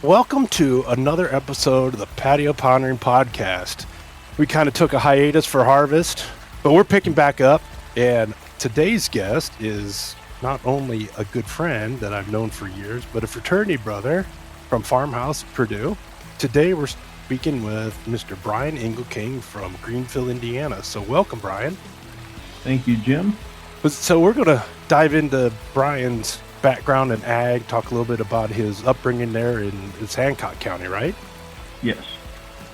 Welcome to another episode of the Patio Pondering podcast. We kind of took a hiatus for harvest, but we're picking back up. And today's guest is not only a good friend that I've known for years, but a fraternity brother from FarmHouse, Purdue. Today we're speaking with Mr. Brian Engleking from Greenville, Indiana. So welcome, Brian. Thank you, Jim. So we're going to dive into Brian's background in ag, talk a little bit about his upbringing there in Hancock County, right? Yes.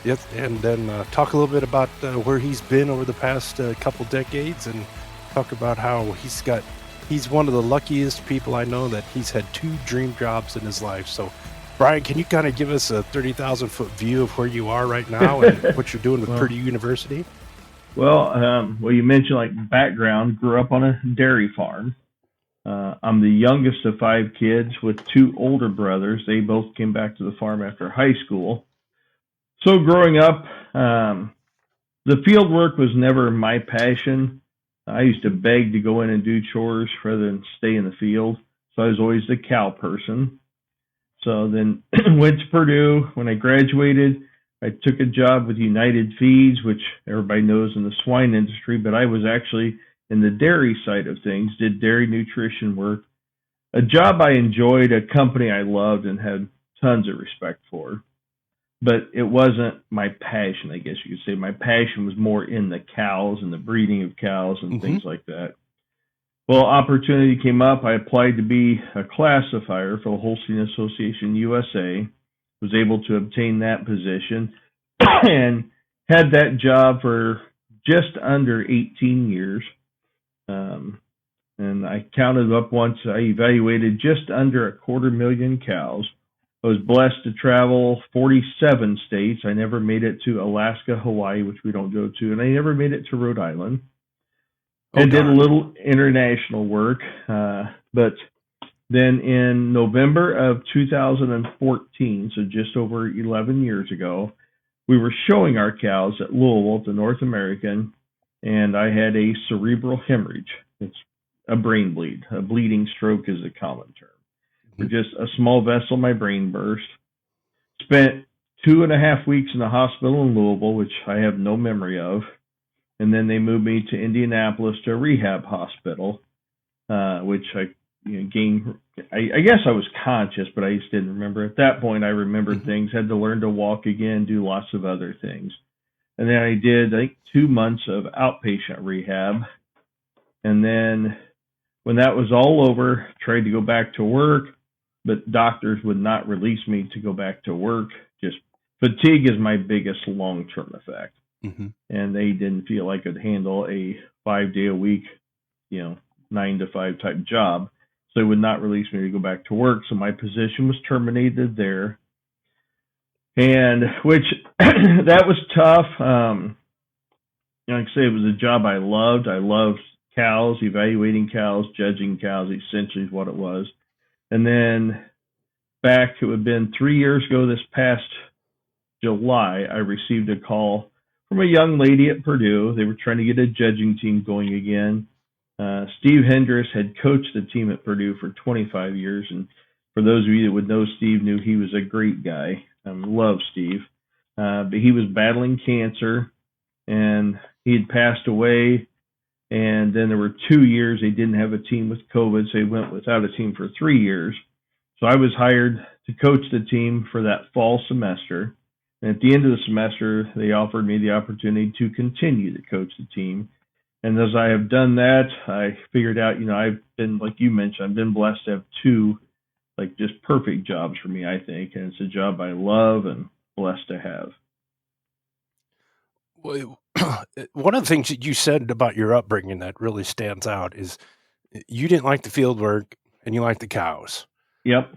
Yes, and then talk a little bit about where he's been over the past couple decades, and talk about how he's one of the luckiest people I know that he's had 2 dream jobs in his life. So, Brian, can you kind of give us a 30,000-foot view of where you are right now and what you're doing with Purdue University? Well, you mentioned like background, grew up on a dairy farm. I'm the youngest of 5 kids with 2 older brothers. They both came back to the farm after high school. So growing up, the field work was never my passion. I used to beg to go in and do chores rather than stay in the field. So I was always the cow person. So then went to Purdue. When I graduated, I took a job with United Feeds, which everybody knows in the swine industry, but I was actually in the dairy side of things, did dairy nutrition work, a job I enjoyed, a company I loved and had tons of respect for. But it wasn't my passion, I guess you could say. My passion was more in the cows and the breeding of cows and things like that. Well, opportunity came up. I applied to be a classifier for the Holstein Association USA, was able to obtain that position, and had that job for just under 18 years. And I counted up once, I evaluated just under 250,000 cows. I was blessed to travel 47 states. I never made it to Alaska, Hawaii, which we don't go to, and I never made it to Rhode Island. I did a little international work, but then in November of 2014, so just over 11 years ago, we were showing our cows at Louisville, the North American, and I had a cerebral hemorrhage. It's a brain bleed. A bleeding stroke is a common term. For just a small vessel, my brain burst. Spent 2.5 weeks in the hospital in Louisville, which I have no memory of. And then they moved me to Indianapolis to a rehab hospital, which I gained. I guess I was conscious, but I just didn't remember. At that point, I remembered things, had to learn to walk again, do lots of other things. And then I did, 2 months of outpatient rehab. And then when that was all over, tried to go back to work, but doctors would not release me to go back to work. Just fatigue is my biggest long-term effect. And they didn't feel I could handle a 5-day-a-week, 9 to 5 type job. So they would not release me to go back to work. So my position was terminated there. And which that was tough. Like I say, it was a job I loved. I loved cows, evaluating cows, judging cows, essentially is what it was. And then back, it would have been 3 years ago, this past July, I received a call from a young lady at Purdue. They were trying to get a judging team going again. Steve Hendricks had coached the team at Purdue for 25 years. And for those of you that would know Steve, knew he was a great guy. Love Steve. But he was battling cancer, and he had passed away. And then there were 2 years they didn't have a team with COVID, so they went without a team for 3 years. So I was hired to coach the team for that fall semester. And at the end of the semester, they offered me the opportunity to continue to coach the team. And as I have done that, I figured out, I've been, like you mentioned, I've been blessed to have 2, just perfect jobs for me, I think. And it's a job I love and blessed to have. Well, one of the things that you said about your upbringing that really stands out is you didn't like the field work and you liked the cows. Yep.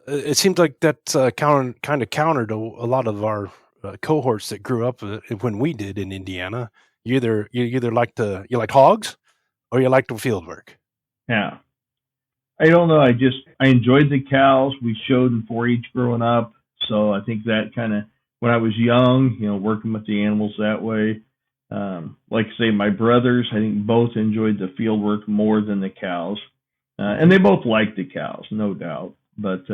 It seems like that's kind of counter to a lot of our cohorts that grew up when we did in Indiana. You either like hogs or you like the field work. Yeah. I don't know. I enjoyed the cows. We showed in 4-H growing up. So I think that kind of, when I was young, working with the animals that way. Like I say, my brothers, I think both enjoyed the field work more than the cows. And they both liked the cows, no doubt. But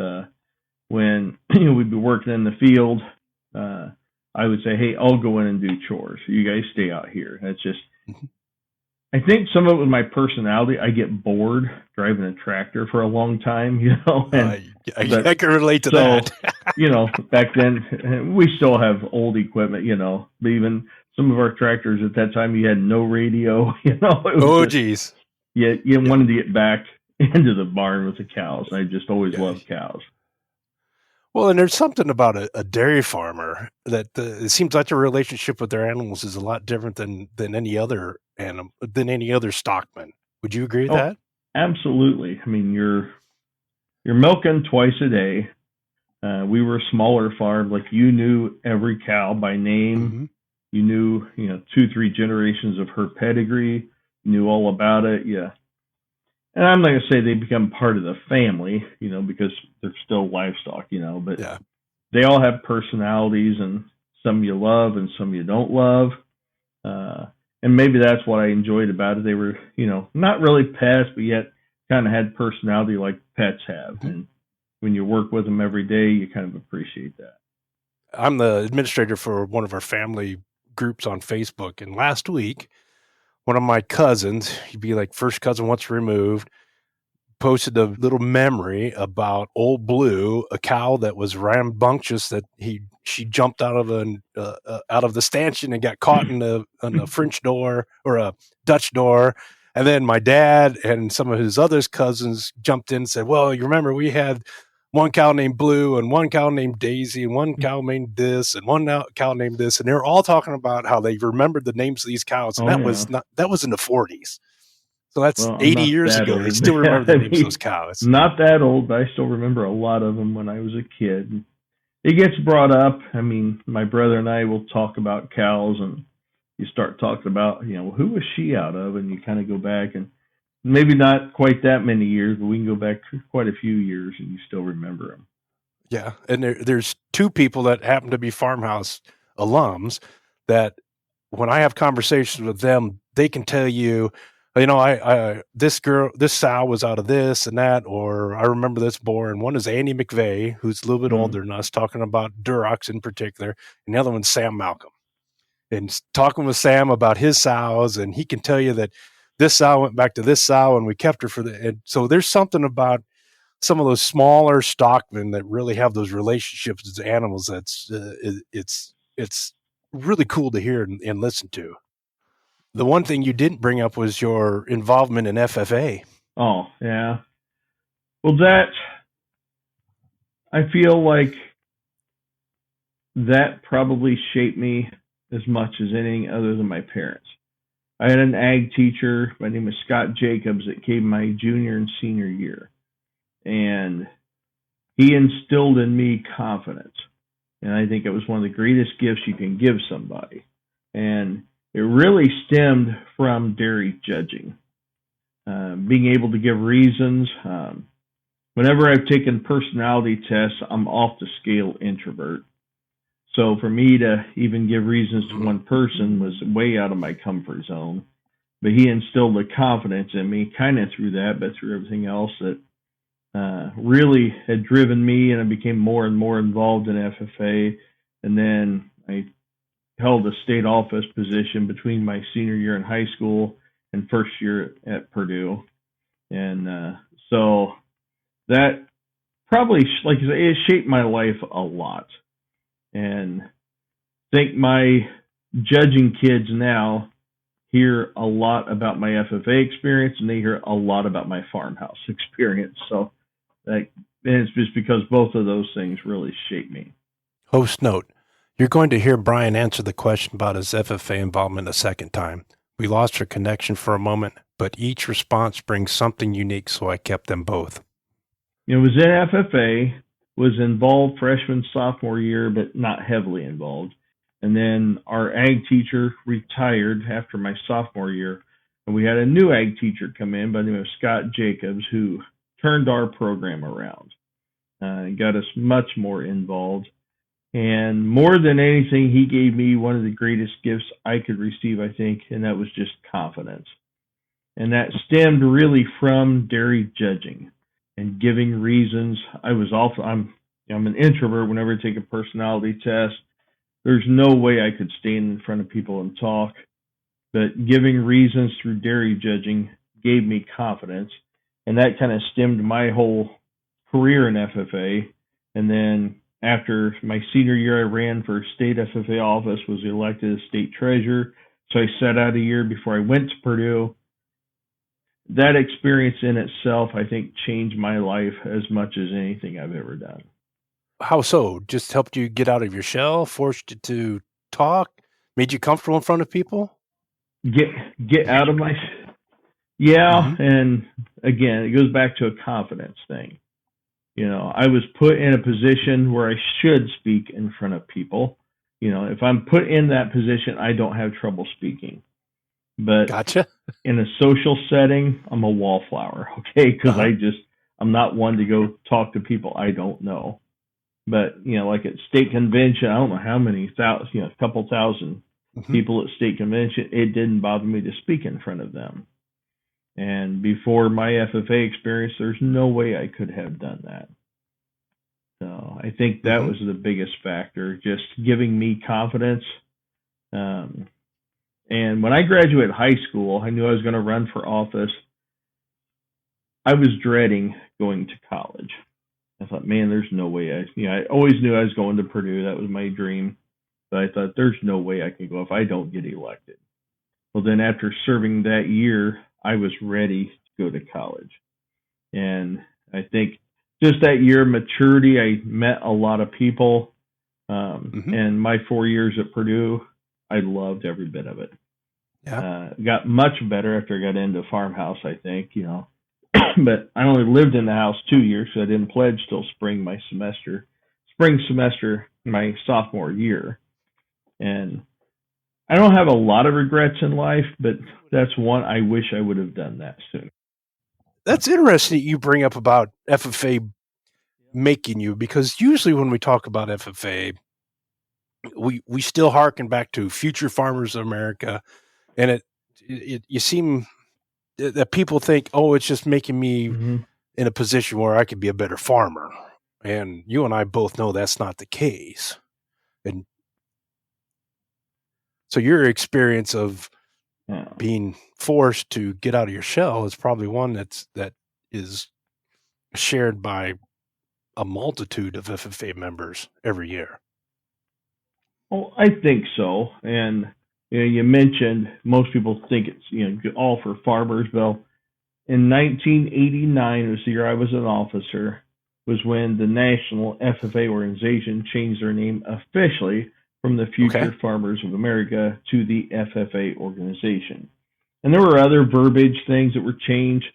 when we'd be working in the field, I would say, "Hey, I'll go in and do chores. You guys stay out here." That's just. I think some of it was my personality. I get bored driving a tractor for a long time, And, I can relate to that. Back then we still have old equipment, But even some of our tractors at that time, you had no radio. Geez. You wanted to get back into the barn with the cows. I just always loved cows. Well, and there's something about a dairy farmer that it seems like their relationship with their animals is a lot different than any other stockman. Would you agree with that? Absolutely. I mean, you're milking twice a day. We were a smaller farm. Like, you knew every cow by name. Mm-hmm. You knew, 2-3 generations of her pedigree. You knew all about it. Yeah. And I'm not going to say they become part of the family, because they're still livestock, but they all have personalities, and some you love and some you don't love. And maybe that's what I enjoyed about it. They were, not really pets, but yet kind of had personality like pets have. Mm-hmm. And when you work with them every day, you kind of appreciate that. I'm the administrator for one of our family groups on Facebook. And last week, one of my cousins, he'd be like first cousin once removed, posted a little memory about Old Blue, a cow that was rambunctious, that she jumped out of the stanchion and got caught in a French door or a Dutch door. And then my dad and some of his other cousins jumped in and said, "Well, you remember we had one cow named Blue and one cow named Daisy and one cow named this and one cow named this." And they were all talking about how they remembered the names of these cows. And that was in the 40s. So that's 80 years ago. They still remember the names of those cows. Not that old, but I still remember a lot of them when I was a kid. It gets brought up. I mean, my brother and I will talk about cows, and you start talking about, who was she out of? And you kind of go back, and maybe not quite that many years, but we can go back quite a few years and you still remember them. Yeah. And there's two people that happen to be FarmHouse alums that when I have conversations with them, they can tell you, this sow was out of this and that, or I remember this boar. And one is Andy McVeigh, who's a little bit older than us, talking about Durocs in particular. And the other one's Sam Malcolm. And talking with Sam about his sows, and he can tell you that this sow went back to this sow and we kept her and so there's something about some of those smaller stockmen that really have those relationships with animals that's it's really cool to hear and listen to. The one thing you didn't bring up was your involvement in FFA. Oh, yeah. Well, I feel like that probably shaped me as much as anything other than my parents. I had an ag teacher by the name of Scott Jacobs that came my junior and senior year. And he instilled in me confidence. And I think it was one of the greatest gifts you can give somebody. And it really stemmed from dairy judging. Being able to give reasons. Whenever I've taken personality tests, I'm off the scale introvert. So for me to even give reasons to one person was way out of my comfort zone. But he instilled the confidence in me, kind of through that, but through everything else that really had driven me, and I became more and more involved in FFA. And then I held a state office position between my senior year in high school and first year at Purdue. And so that probably, like you say, it shaped my life a lot. And I think my judging kids now hear a lot about my FFA experience, and they hear a lot about my FarmHouse experience. So it's just because both of those things really shaped me. Host note, you're going to hear Brian answer the question about his FFA involvement a second time. We lost our connection for a moment, but each response brings something unique, so I kept them both. Was in FFA, was involved freshman, sophomore year, but not heavily involved. And then our ag teacher retired after my sophomore year, and we had a new ag teacher come in by the name of Scott Jacobs, who turned our program around and got us much more involved. And more than anything, he gave me one of the greatest gifts I could receive, I think, and that was just confidence. And that stemmed really from dairy judging. and giving reasons. I'm an introvert. Whenever I take a personality test, there's no way I could stand in front of people and talk. But giving reasons through dairy judging gave me confidence, and that kind of stemmed my whole career in FFA. And then after my senior year, I ran for state FFA office, was elected as state treasurer. So I sat out a year before I went to Purdue. That experience in itself, I think, changed my life as much as anything I've ever done. How so? Just helped you get out of your shell, forced you to talk, made you comfortable in front of people? Get out of my And again, it goes back to a confidence thing. I was put in a position where I should speak in front of people. If I'm put in that position, I don't have trouble speaking. But gotcha. In a social setting, I'm a wallflower, okay? Because I'm not one to go talk to people I don't know. But like at state convention, I don't know how many thousand, a couple thousand people at state convention. It didn't bother me to speak in front of them. And before my FFA experience, there's no way I could have done that. So I think that was the biggest factor, just giving me confidence. And when I graduated high school, I knew I was going to run for office. I was dreading going to college. I thought, man, there's no way. I always knew I was going to Purdue. That was my dream. But I thought, there's no way I can go if I don't get elected. Well, then after serving that year, I was ready to go to college. And I think just that year of maturity, I met a lot of people. And my 4 years at Purdue, I loved every bit of it. Yeah. Got much better after I got into FarmHouse, I think, But I only lived in the house 2 years, so I didn't pledge till spring semester, my sophomore year. And I don't have a lot of regrets in life, but that's one I wish I would have done that sooner. That's interesting you bring up about FFA making you, because usually when we talk about FFA, we still harken back to Future Farmers of America, and you seem that people think, oh, it's just making me in a position where I could be a better farmer. And you and I both know that's not the case. And so your experience of being forced to get out of your shell is probably one that is shared by a multitude of FFA members every year. Well, I think so. And you mentioned most people think it's all for farmers. Well, in 1989 was the year I was an officer, was when the National FFA organization changed their name officially from the Future Farmers of America to the FFA organization. And there were other verbiage things that were changed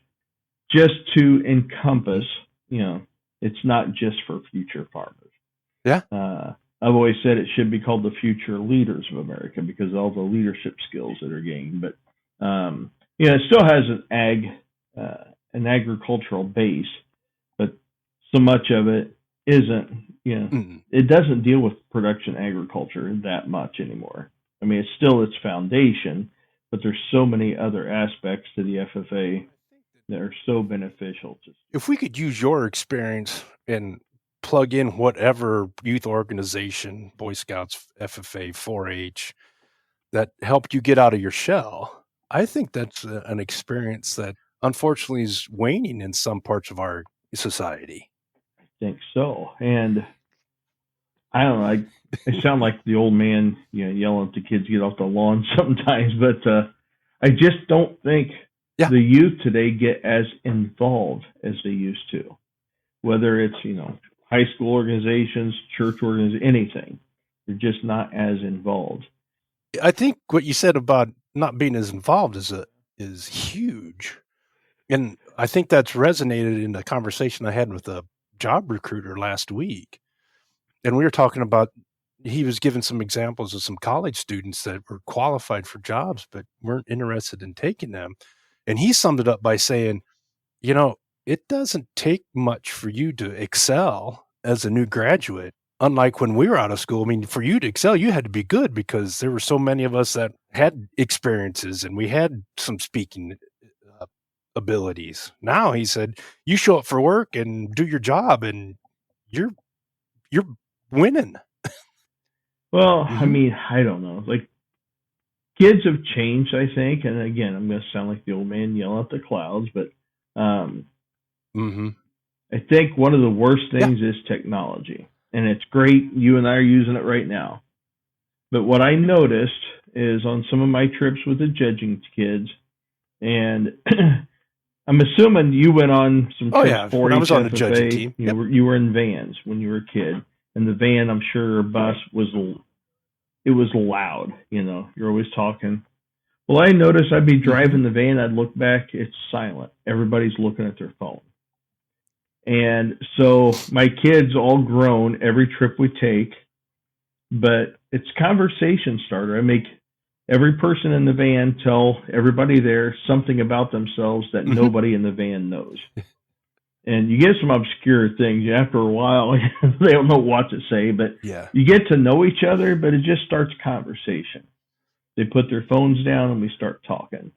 just to encompass, it's not just for future farmers. Yeah. I've always said it should be called the Future Leaders of America because of all the leadership skills that are gained. But, it still has an agricultural base, but so much of it isn't, it doesn't deal with production agriculture that much anymore. I mean, it's still its foundation, but there's so many other aspects to the FFA that are so beneficial. If we could use your experience and plug in whatever youth organization, Boy Scouts, FFA, 4-H, that helped you get out of your shell, I think that's an experience that unfortunately is waning in some parts of our society. I think so. And I don't know, I sound like the old man, yelling at the kids, get off the lawn sometimes, but I just don't think the youth today get as involved as they used to. Whether it's, high school organizations, church organizations, anything. They're just not as involved. I think what you said about not being as involved is huge. And I think that's resonated in the conversation I had with a job recruiter last week. And we were talking about, he was giving some examples of some college students that were qualified for jobs, but weren't interested in taking them. And he summed it up by saying, it doesn't take much for you to excel as a new graduate. Unlike when we were out of school, I mean, for you to excel, you had to be good because there were so many of us that had experiences and we had some speaking abilities. Now he said, you show up for work and do your job and you're winning. Well, I mean, I don't know. Like, kids have changed, I think. And again, I'm going to sound like the old man yelling at the clouds, but I think one of the worst things is technology. And it's great. You and I are using it right now. But what I noticed is on some of my trips with the judging kids, and I'm assuming you went on some trips for when I was on the judging team. You were in vans when you were a kid. And the van, I'm sure, or bus was loud. You're always talking. Well, I noticed I'd be driving the van. I'd look back. It's silent. Everybody's looking at their phone. And so my kids all grown every trip we take, but it's conversation starter. I make every person in the van tell everybody there something about themselves that nobody in the van knows. And you get some obscure things. After a while, they don't know what to say, but you get to know each other, but it just starts conversation. They put their phones down and we start talking.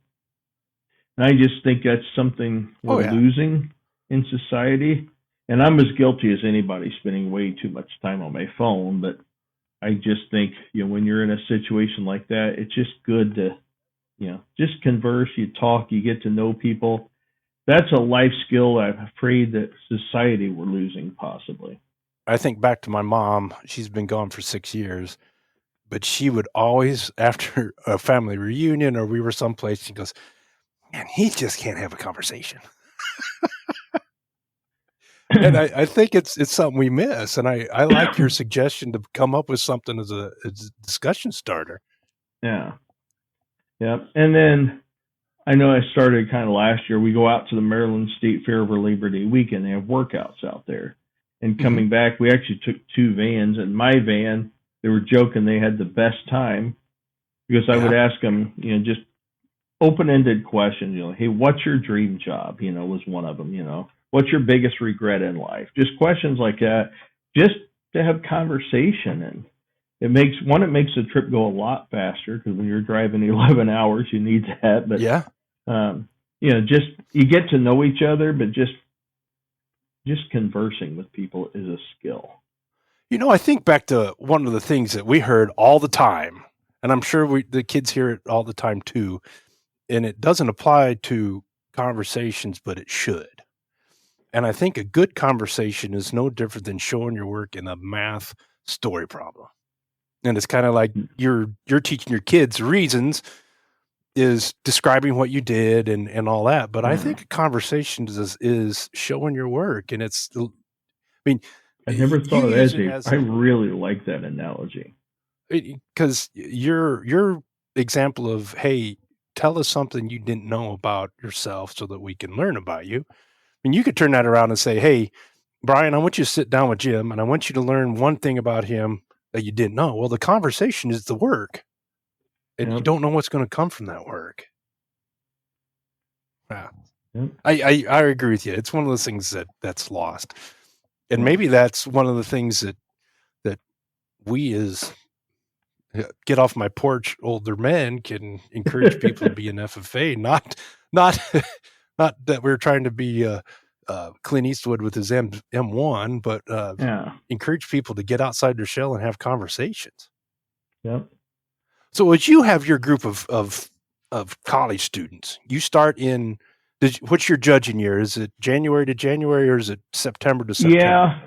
And I just think that's something we're losing in society. And I'm as guilty as anybody, spending way too much time on my phone. But I just think, when you're in a situation like that, it's just good to, just converse, you talk, you get to know people. That's a life skill I'm afraid that society we're losing, possibly. I think back to my mom. She's been gone for 6 years, but she would always, after a family reunion or we were someplace, she goes, man, he just can't have a conversation. And I think it's something we miss. And I like your suggestion to come up with something as a discussion starter. Yeah. Yeah. And then I know I started kind of last year. We go out to the Maryland State Fair over Labor Day weekend. They have workouts out there. And coming back, we actually took 2 vans. And my van, they were joking they had the best time because I would ask them, just open-ended questions. Hey, what's your dream job? Was one of them. What's your biggest regret in life? Just questions like that, just to have conversation. And it makes the trip go a lot faster because when you're driving 11 hours, you need that. But just you get to know each other, but just conversing with people is a skill. I think back to one of the things that we heard all the time, and I'm sure the kids hear it all the time too, and it doesn't apply to conversations, but it should. And I think a good conversation is no different than showing your work in a math story problem. And it's kind of like you're teaching your kids reasons is describing what you did and all that. But I think a conversation is showing your work. And I never thought of that. I really like that analogy. Because your example of, hey, tell us something you didn't know about yourself so that we can learn about you. I mean, you could turn that around and say, hey, Brian, I want you to sit down with Jim and I want you to learn one thing about him that you didn't know. Well, the conversation is the work. And you don't know what's going to come from that work. Yeah. I agree with you. It's one of those things that's lost. And maybe that's one of the things that we as get off my porch older men can encourage people to be an FFA, not that we're trying to be Clint Eastwood with his M1, but encourage people to get outside their shell and have conversations. Yep. So as you have your group of college students, you start in, what's your judging year? Is it January to January or is it September to September? Yeah,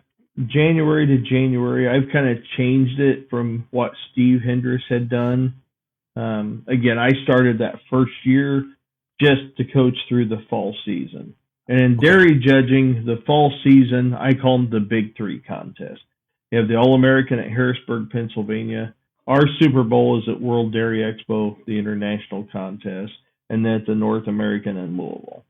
January to January. I've kind of changed it from what Steve Hendricks had done. Again, I started that first year just to coach through the fall season. And in dairy judging, the fall season, I call them the Big Three contest. You have the All-American at Harrisburg, Pennsylvania. Our Super Bowl is at World Dairy Expo, the international contest, and then at the North American in Louisville.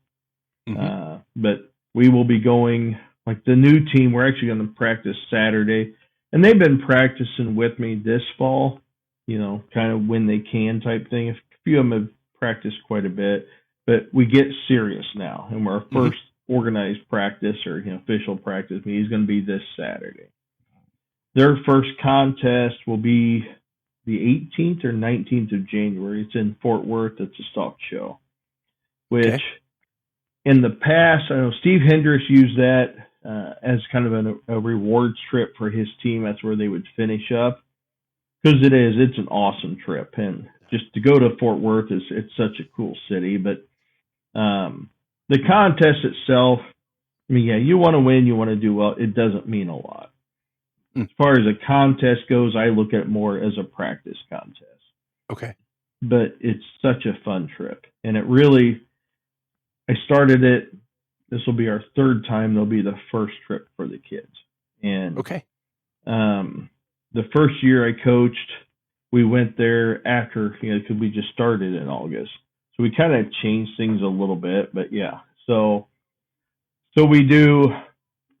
But we will be going, like the new team, we're actually going to practice Saturday. And they've been practicing with me this fall, kind of when they can type thing. A few of them have practiced quite a bit. But we get serious now, and our first organized practice or official practice meeting is going to be this Saturday. Their first contest will be the 18th or 19th of January. It's in Fort Worth. It's a stock show, which in the past, I know Steve Hendricks used that as kind of a rewards trip for his team. That's where they would finish up because it's an awesome trip, and just to go to Fort Worth it's such a cool city. But the contest itself, I mean, yeah, you want to win, you want to do well. It doesn't mean a lot. As far as a contest goes, I look at it more as a practice contest. Okay. But it's such a fun trip, and it really. I started it. This will be our third time. There'll be the first trip for the kids. And okay. The first year I coached, we went there after, because we just started in August. So we kind of changed things a little bit, but yeah. So we do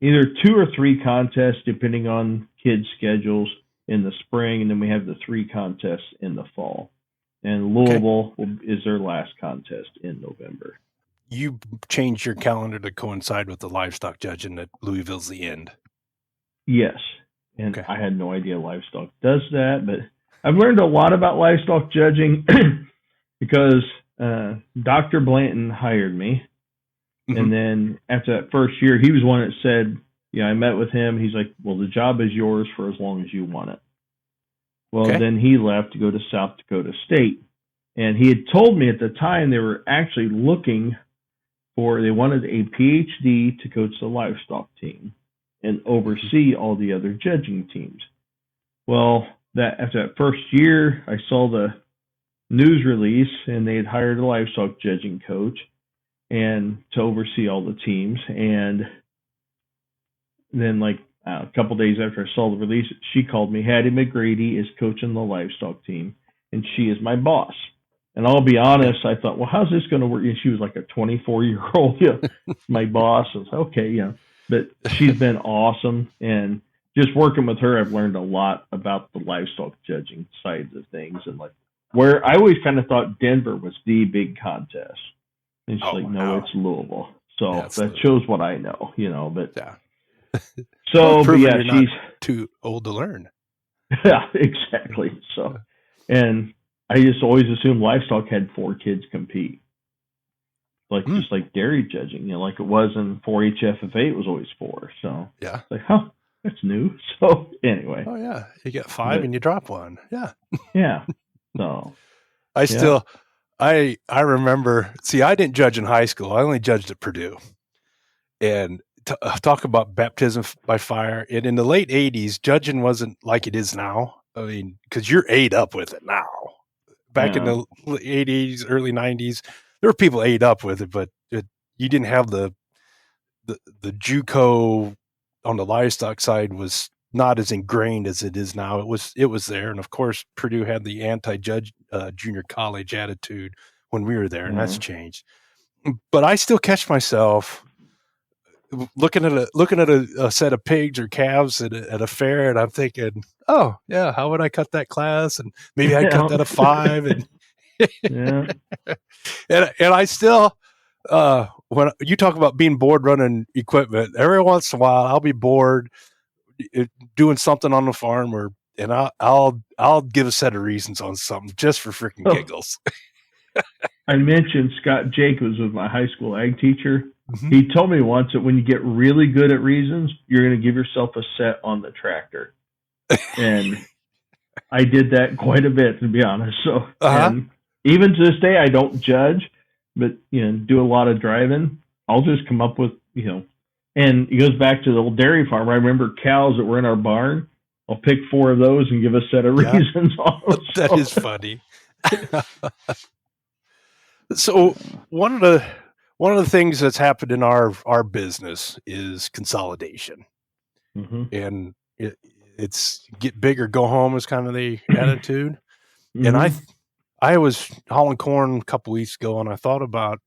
either 2 or 3 contests depending on kids' schedules in the spring, and then we have the 3 contests in the fall. And Louisville is their last contest in November. You changed your calendar to coincide with the livestock judging at Louisville's the end. Yes. And I had no idea livestock does that, but I've learned a lot about livestock judging because Dr. Blanton hired me. Mm-hmm. And then after that first year, he was one that said, I met with him. He's like, well, the job is yours for as long as you want it. Well, then he left to go to South Dakota State. And he had told me at the time they were actually looking they wanted a PhD to coach the livestock team and oversee all the other judging teams. Well, after that first year, I saw the news release, and they had hired a livestock judging coach and to oversee all the teams. And then, a couple days after I saw the release, she called me. Hattie McGrady is coaching the livestock team, and she is my boss. And I'll be honest, I thought, well, how's this going to work? And she was like a 24-year-old, my boss. I was okay, but she's been awesome. And just working with her, I've learned a lot about the livestock judging sides of things. And where I always kind of thought Denver was the big contest. And she's no, it's Louisville. So that shows what I know, but yeah. So, but yeah, she's too old to learn. Yeah, exactly. So, and I just always assumed livestock had 4 kids compete. Just like dairy judging, like it was in 4-H FFA, it was always 4. So yeah, that's new. So anyway. Oh yeah, you get 5 and you drop 1. Yeah. Yeah. So I remember. See, I didn't judge in high school. I only judged at Purdue, and talk about baptism by fire. And in the late '80s, judging wasn't like it is now. I mean, because you're ate up with it now. Back in the 80s, early 90s, there were people ate up with it, but you didn't have the JUCO on the livestock side was not as ingrained as it is now. It was there, and of course, Purdue had the anti-judge junior college attitude when we were there, and that's changed. But I still catch myself looking at a set of pigs or calves at a fair, and I'm thinking, oh yeah, how would I cut that class? And maybe I cut that a 5, and and I still when you talk about being bored running equipment, every once in a while I'll be bored doing something on the farm, and I'll give a set of reasons on something just for freaking giggles. I mentioned Scott Jacobs was my high school ag teacher. Mm-hmm. He told me once that when you get really good at reasons, you're going to give yourself a set on the tractor. And I did that quite a bit, to be honest. So, and even to this day, I don't judge, but, do a lot of driving. I'll just come up with, and it goes back to the old dairy farm. I remember cows that were in our barn. I'll pick 4 of those and give a set of reasons on them. That is funny. So one of the things that's happened in our business is consolidation, and it's get big or go home is kind of the attitude. And I was hauling corn a couple weeks ago, and I thought about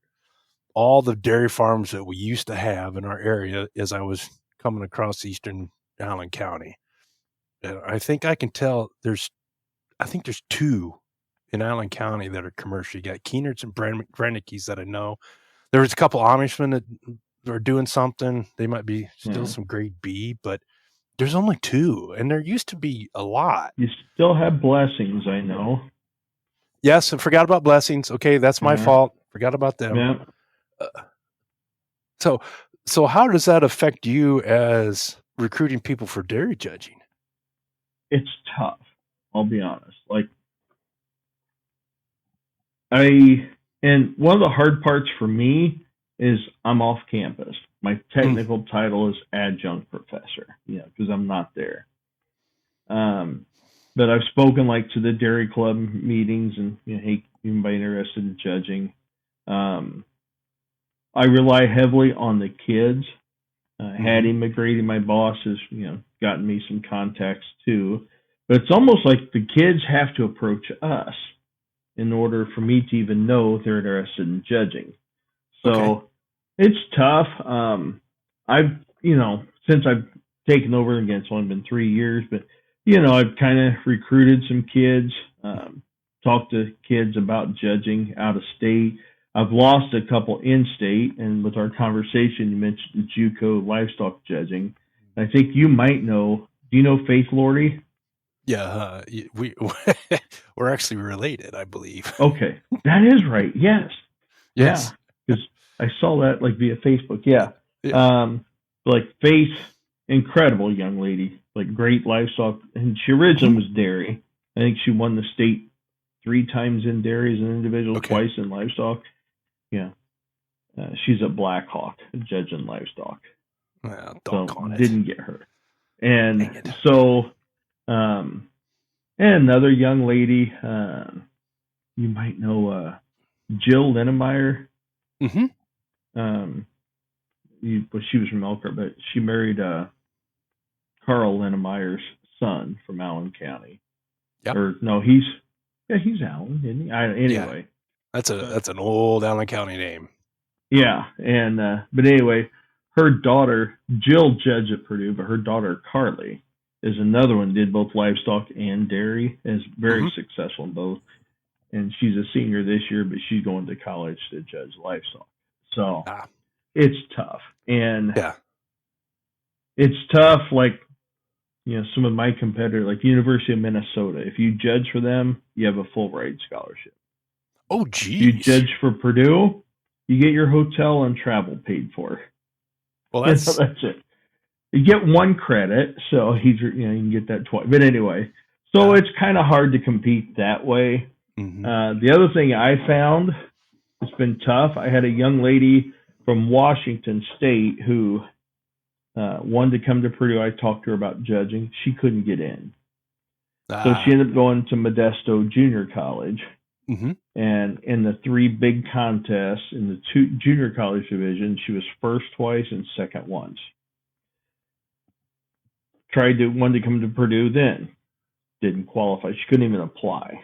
all the dairy farms that we used to have in our area as I was coming across eastern Allen County. And I think I can tell there's 2 in Allen County that are commercial. You got Keener's and Brennicke's that I know. There was a couple Amishmen that are doing something. They might be still some grade B, but there's only 2, and there used to be a lot. You still have Blessings, I know. Yes, and forgot about Blessings. Okay, that's my fault. Forgot about them. Yeah. So how does that affect you as recruiting people for dairy judging? It's tough. I'll be honest. Like and one of the hard parts for me is I'm off campus. My technical title is adjunct professor, because I'm not there. But I've spoken like to the dairy club meetings and, hey, anybody interested in judging? I rely heavily on the kids. Hattie McGrady, my boss, has gotten me some contacts too. But it's almost like the kids have to approach us in order for me to even know if they're interested in judging. So it's tough. I've since I've taken over again, it's only been 3 years, but I've kind of recruited some kids, talked to kids about judging out of state. I've lost a couple in state, and with our conversation, you mentioned the JUCO livestock judging. I think you might know. Do you know Faith Lordy? Yeah, we're actually related, I believe. Okay, that is right. Yes. Yes. Yeah, because I saw that like via Facebook. Yeah. Like Faith, incredible young lady, like great livestock, and she originally was dairy. I think she won the state 3 times in dairy as an individual, twice in livestock. Yeah. She's a Black Hawk, judging livestock. Well, so it. Didn't get her. And so, and another young lady, you might know Jill Linnemeyer. Mm-hmm. She was from Elkhart, but she married Carl Linnemeyer's son from Allen County. Yep. Or no, he's Allen, isn't he? Anyway. Yeah. That's an old Allen County name. Yeah, and but anyway, her daughter Jill judged at Purdue, but her daughter Carly is another one. Did both livestock and dairy, is very successful in both. And she's a senior this year, but she's going to college to judge livestock. So it's tough, and it's tough. Like some of my competitors, like University of Minnesota, if you judge for them, you have a full ride scholarship. Oh, geez. You judge for Purdue, you get your hotel and travel paid for. Well, that's it. You get 1 credit, so you can get that twice. But anyway, so it's kind of hard to compete that way. The other thing I found, it's been tough. I had a young lady from Washington State who wanted to come to Purdue. I talked to her about judging. She couldn't get in. So she ended up going to Modesto Junior College. And in the 3 big contests in the 2 junior college division, she was first twice and second once. Wanted to come to Purdue, then didn't qualify. She couldn't even apply,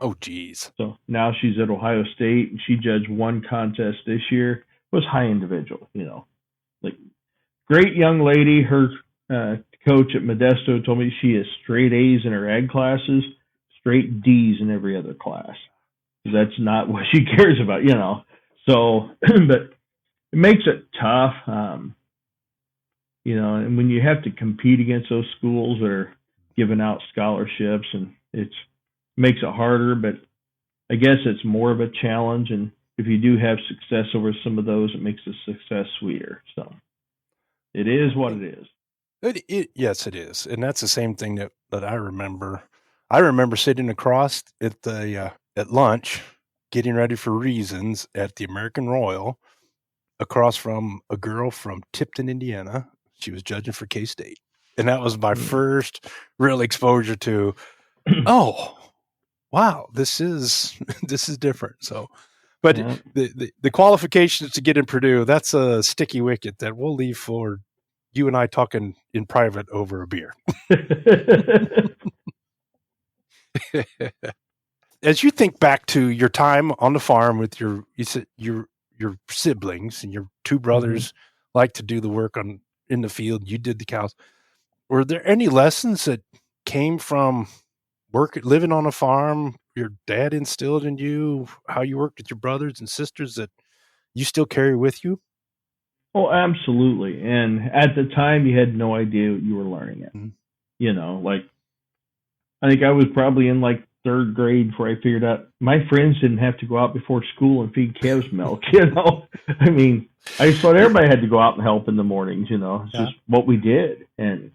Oh, geez. So now she's at Ohio State, and she judged 1 contest this year. It was high individual, like great young lady. Her coach at Modesto told me she has straight A's in her ag classes, straight D's in every other class. That's not what she cares about, So, but it makes it tough, and when you have to compete against those schools that are giving out scholarships, and it makes it harder, but I guess it's more of a challenge. And if you do have success over some of those, it makes the success sweeter. So it is what it is. Yes, it is. And that's the same thing that I remember. I remember sitting across at at lunch, getting ready for reasons at the American Royal, across from a girl from Tipton, Indiana. She was judging for K-State. And that was my first real exposure to, oh, wow, this is different. So, but the qualifications to get in Purdue, that's a sticky wicket that we'll leave for you and I talking in private over a beer. As you think back to your time on the farm with your siblings and your 2 brothers like to do the work in the field, you did the cows. Were there any lessons that came from living on a farm, your dad instilled in you, how you worked with your brothers and sisters that you still carry with you? Oh, absolutely. And at the time, you had no idea you were learning it. Like, I think I was probably in like third grade before I figured out my friends didn't have to go out before school and feed calves milk. You know, I mean, I just thought everybody had to go out and help in the mornings. You know, it's just what we did. And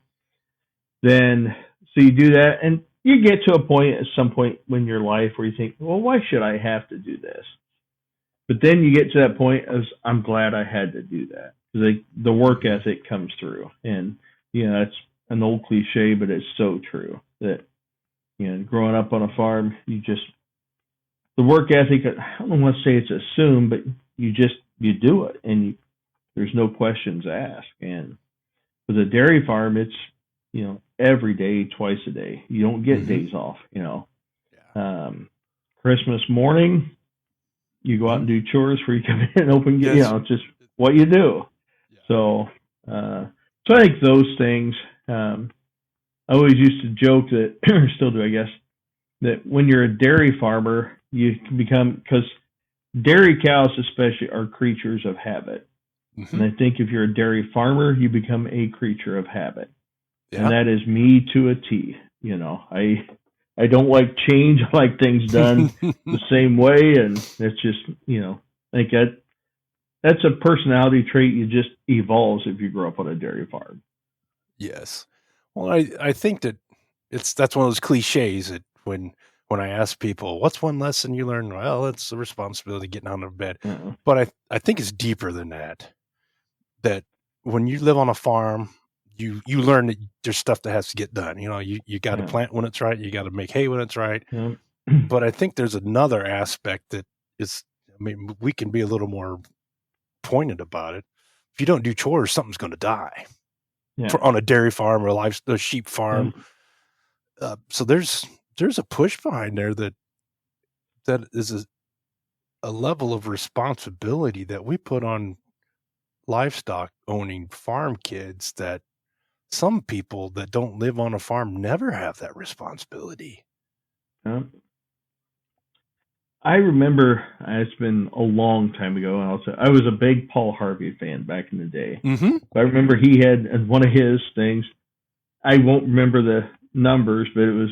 then so you do that, and you get to a point at some point in your life where you think, well, why should I have to do this? But then you get to that point of, I'm glad I had to do that. The work ethic comes through. And, you know, that's an old cliche, but it's so true that, you know, growing up on a farm, the work ethic, I don't want to say it's assumed, but you do it, and there's no questions asked. And with a dairy farm, it's, you know, every day, twice a day. You don't get days off, you know. Christmas morning, you go out and do chores before you come in and open, you know, it's just what you do. So I think those things, I always used to joke that, or still do, I guess, that when you're a dairy farmer, you can become, because dairy cows especially are creatures of habit. And I think if you're a dairy farmer, you become a creature of habit. Yeah. And that is me to a T. You know, I don't like change. I like things done the same way. And it's just, you know, I think that's a personality trait you just evolves if you grow up on a dairy farm. Yes. Well, I think that that's one of those cliches that when I ask people, what's one lesson you learned? Well, it's the responsibility of getting out of bed. Uh-oh. But I think it's deeper than that. That when you live on a farm, you learn that there's stuff that has to get done. You know, you got to plant when it's right. You got to make hay when it's right. Yeah. But I think there's another aspect that is, I mean, we can be a little more pointed about it. If you don't do chores, something's going to die. Yeah. On a dairy farm or a sheep farm. Yeah. So there's a push behind there that is a level of responsibility that we put on livestock owning farm kids that some people that don't live on a farm never have that responsibility. I remember, it's been a long time ago. I was a big Paul Harvey fan back in the day. I remember he had one of his things. I won't remember the numbers, but it was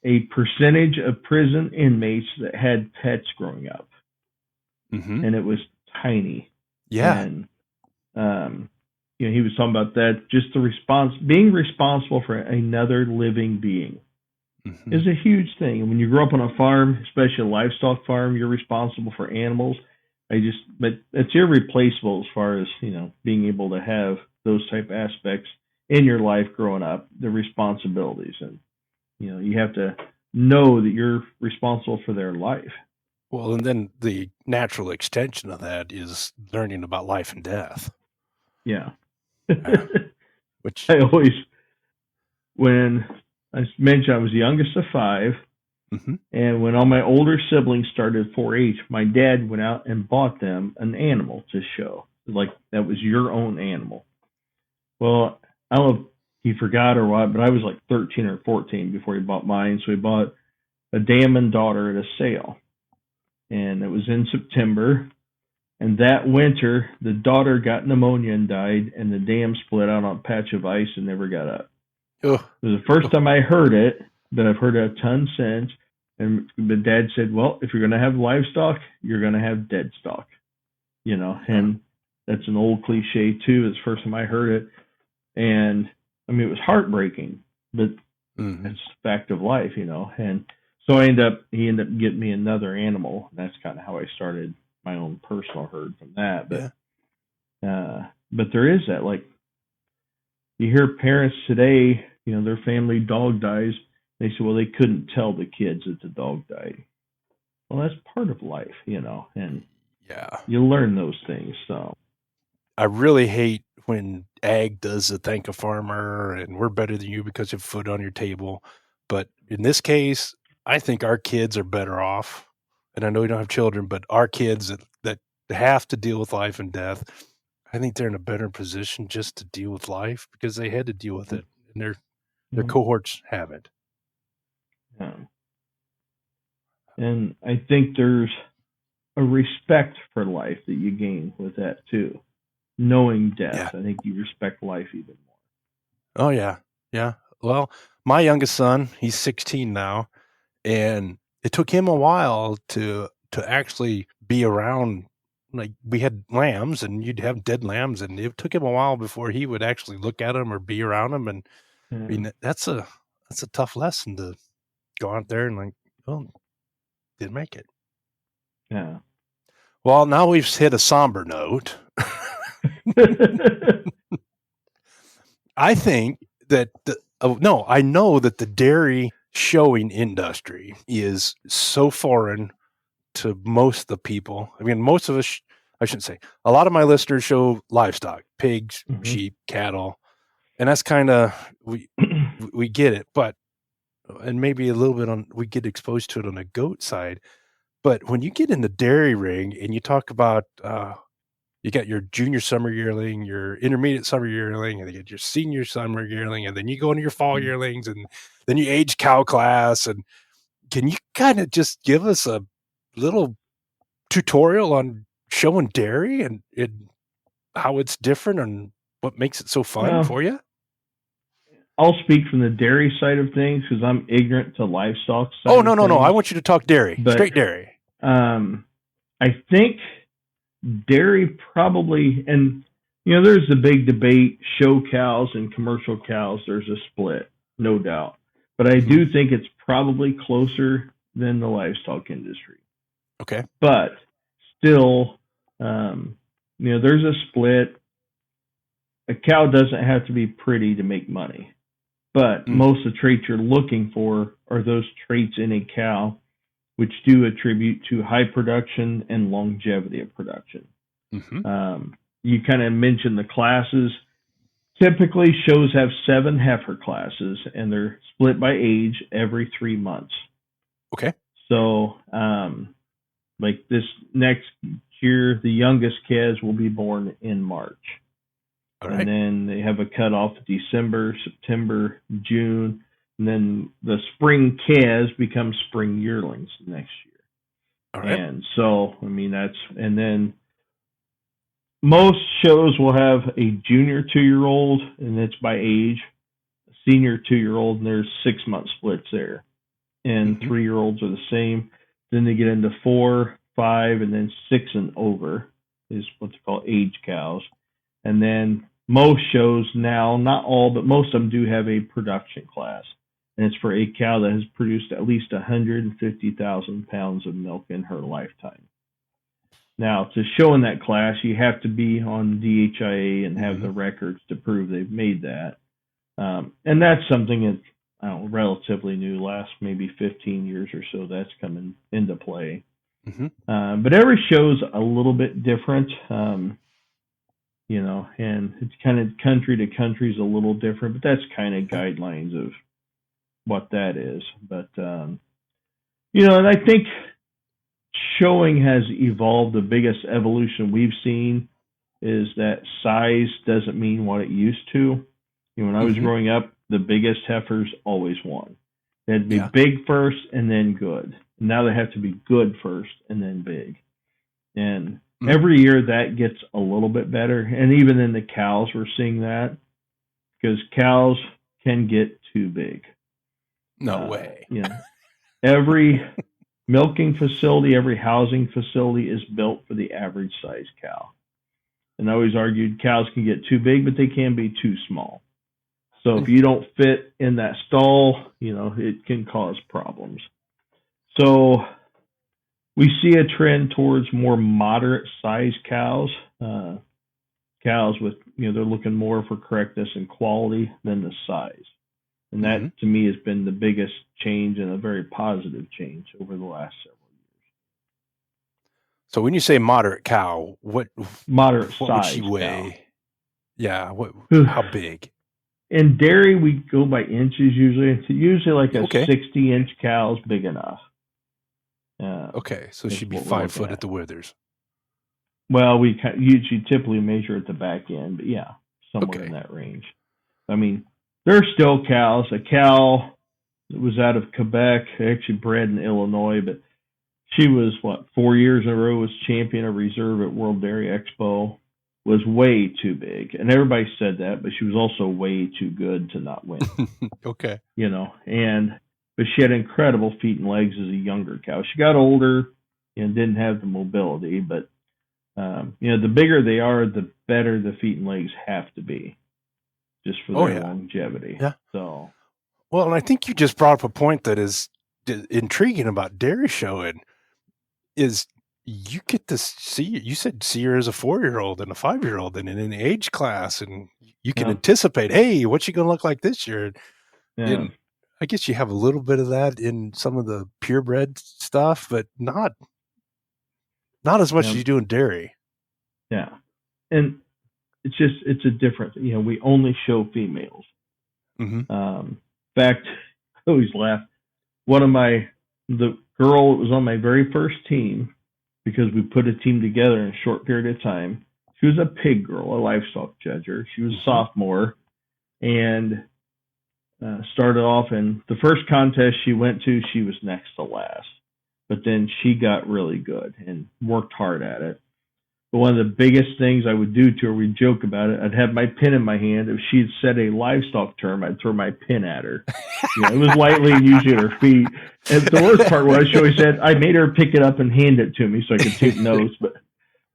a percentage of prison inmates that had pets growing up, and it was tiny. Yeah. And you know, he was talking about that. Just being responsible for another living being is a huge thing. And when you grow up on a farm, especially a livestock farm, you're responsible for animals. But it's irreplaceable as far as, you know, being able to have those type of aspects in your life growing up, the responsibilities. And, you know, you have to know that you're responsible for their life. Well, and then the natural extension of that is learning about life and death. Yeah. Which I always, when I mentioned I was the youngest of 5, and when all my older siblings started 4-H, my dad went out and bought them an animal to show. Like, that was your own animal. Well, I don't know if he forgot or what, but I was like 13 or 14 before he bought mine. So he bought a dam and daughter at a sale. And it was in September. And that winter, the daughter got pneumonia and died, and the dam split out on a patch of ice and never got up. It was the first time I heard it, but I've heard it a ton since. But Dad said, well, if you're going to have livestock, you're going to have dead stock. You know, and that's an old cliche, too. It's the first time I heard it. And, I mean, it was heartbreaking, but it's a fact of life, you know. And so he ended up getting me another animal. And that's kind of how I started my own personal herd from that. But there is that, like, you hear parents today, you know, their family dog dies. They say, well, they couldn't tell the kids that the dog died. Well, that's part of life, you know, and you learn those things. So I really hate when ag does the thank a farmer and we're better than you because you have food on your table. But in this case, I think our kids are better off. And I know we don't have children, but our kids that have to deal with life and death, I think they're in a better position just to deal with life because they had to deal with it, and their cohorts haven't. Yeah. And I think there's a respect for life that you gain with that too. Knowing death, I think you respect life even more. Oh yeah, yeah. Well, my youngest son, he's 16 now, And it took him a while to actually be around. Like, we had lambs, and you'd have dead lambs, and it took him a while before he would actually look at them or be around them. And I mean, that's a tough lesson to go out there and like, well, didn't make it. Yeah. Well, now we've hit a somber note. I think that I know that the dairy showing industry is so foreign to most of the people. I mean, most of us, I shouldn't say, a lot of my listeners show livestock, pigs, sheep, cattle, and that's kind of, we get it, but, and maybe a little bit we get exposed to it on the goat side. But when you get in the dairy ring and you talk about, you got your junior summer yearling, your intermediate summer yearling, and you get your senior summer yearling, and then you go into your fall yearlings, and then you age cow class. And can you kind of just give us a little tutorial on showing dairy and how it's different and what makes it so fun for you? I'll speak from the dairy side of things because I'm ignorant to livestock side. Oh, no. I want you to talk dairy, straight dairy. I think dairy probably, and there's the big debate, show cows and commercial cows. There's a split, no doubt. But I do think it's probably closer than the livestock industry. Okay. But still, there's a split. A cow doesn't have to be pretty to make money. But most of the traits you're looking for are those traits in a cow, which do attribute to high production and longevity of production. You kind of mentioned the classes. Typically, shows have 7 heifer classes, and they're split by age every 3 months. Okay. So, like this next year, the youngest calves will be born in March. All right. And then they have a cutoff December, September, June, and then the spring calves become spring yearlings next year. All right. And so, I mean, and then most shows will have a junior 2-year-old, and it's by age, a senior 2-year-old, and there's 6-month splits there. And 3-year-olds are the same. Then they get into 4, 5, and then 6 and over is what they call age cows. And then most shows now, not all, but most of them do have a production class. And it's for a cow that has produced at least 150,000 pounds of milk in her lifetime. Now, to show in that class, you have to be on DHIA and have the records to prove they've made that. And that's something that's relatively new, last maybe 15 years or so that's coming into play. But every show's a little bit different. And it's kind of country to country is a little different, but that's kind of guidelines of what that is. But, and I think showing has evolved. The biggest evolution we've seen is that size doesn't mean what it used to. When I was growing up, the biggest heifers always won. They had to be big first and then good. Now they have to be good first and then big. And every year that gets a little bit better. And even in the cows, we're seeing that because cows can get too big. No way. Every milking facility, every housing facility is built for the average size cow. And I always argued cows can get too big, but they can be too small. So if you don't fit in that stall, it can cause problems. So we see a trend towards more moderate sized cows. Cows with, they're looking more for correctness and quality than the size. And that, to me, has been the biggest change and a very positive change over the last several years. So when you say moderate cow, what size would she weigh? Cow. Yeah, how big? In dairy, we go by inches usually. It's usually like a 60-inch cow is big enough. Okay, so she'd be 5 foot at the withers. Well, we usually typically measure at the back end, but somewhere in that range. I mean, there are still cows. A cow that was out of Quebec, actually bred in Illinois, but she was, 4 years in a row was champion of reserve at World Dairy Expo, was way too big. And everybody said that, but she was also way too good to not win. Okay. And but she had incredible feet and legs as a younger cow. She got older and didn't have the mobility, but the bigger they are, the better the feet and legs have to be, just for their longevity. Yeah. So, well, and I think you just brought up a point that is intriguing about dairy showing is you get to see. You said see her as a 4-year-old and a 5-year-old, and in an age class, and you can anticipate, hey, what's she going to look like this year? And I guess you have a little bit of that in some of the purebred stuff, but not as much as you do in dairy. Yeah, and it's a difference. We only show females. Mm-hmm. In fact, I always laugh. The girl that was on my very first team, because we put a team together in a short period of time. She was a pig girl, a livestock judger. She was a sophomore, and started off in the first contest she went to. She was next to last, but then she got really good and worked hard at it. But one of the biggest things I would do to her, we'd joke about it. I'd have my pin in my hand. If she'd said a livestock term, I'd throw my pin at her. It was lightly and usually at her feet. And the worst part was she always said, I made her pick it up and hand it to me so I could take notes. But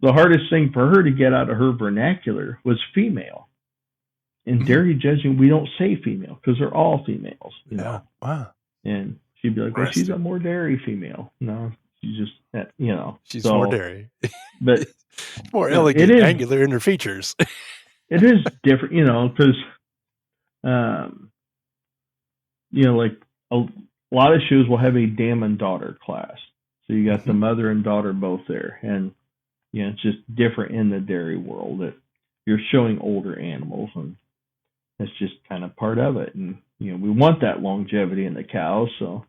the hardest thing for her to get out of her vernacular was female. In dairy judging, we don't say female because they're all females. Wow. And she'd be like, well, she's a more dairy female. No, she's just, She's more dairy. But more elegant, angular in her features. It is different, because, like a lot of shows will have a dam and daughter class. So you got the mother and daughter both there. And, it's just different in the dairy world that you're showing older animals, and that's just kind of part of it. And, we want that longevity in the cows. So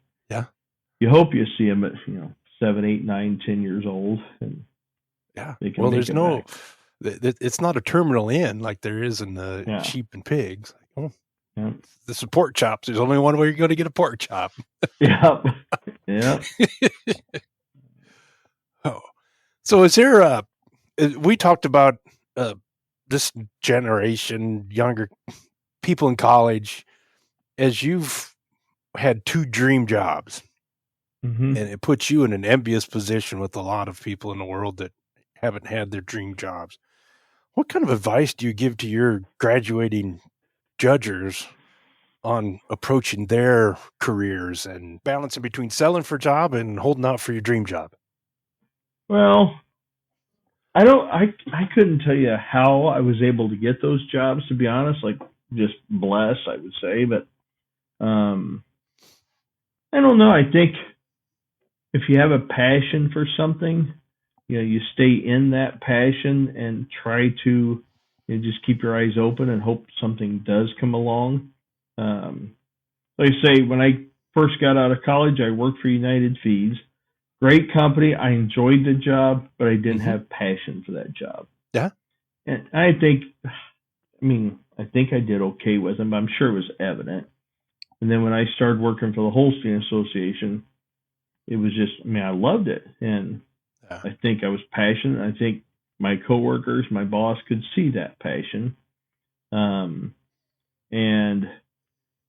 you hope you see them at, 7, 8, 9, 10 years old. And well, there's no, it's not a terminal end like there is in the sheep and pigs. This is pork chops. There's only one way you're going to get a pork chop. Yeah. Oh, so is there we talked about this generation, younger people in college, as you've had 2 dream jobs, and it puts you in an envious position with a lot of people in the world that haven't had their dream jobs. What kind of advice do you give to your graduating judgers on approaching their careers and balancing between selling for a job and holding out for your dream job? Well, I couldn't tell you how I was able to get those jobs, to be honest, like just blessed, I would say, but I don't know. I think if you have a passion for something, you stay in that passion and try to just keep your eyes open and hope something does come along. Like I say, when I first got out of college, I worked for United Feeds. Great company. I enjoyed the job, but I didn't have passion for that job. Yeah. And I think I did okay with them, but I'm sure it was evident. And then when I started working for the Holstein Association, it was just, I loved it. And I think I was passionate. I think my coworkers, my boss could see that passion. And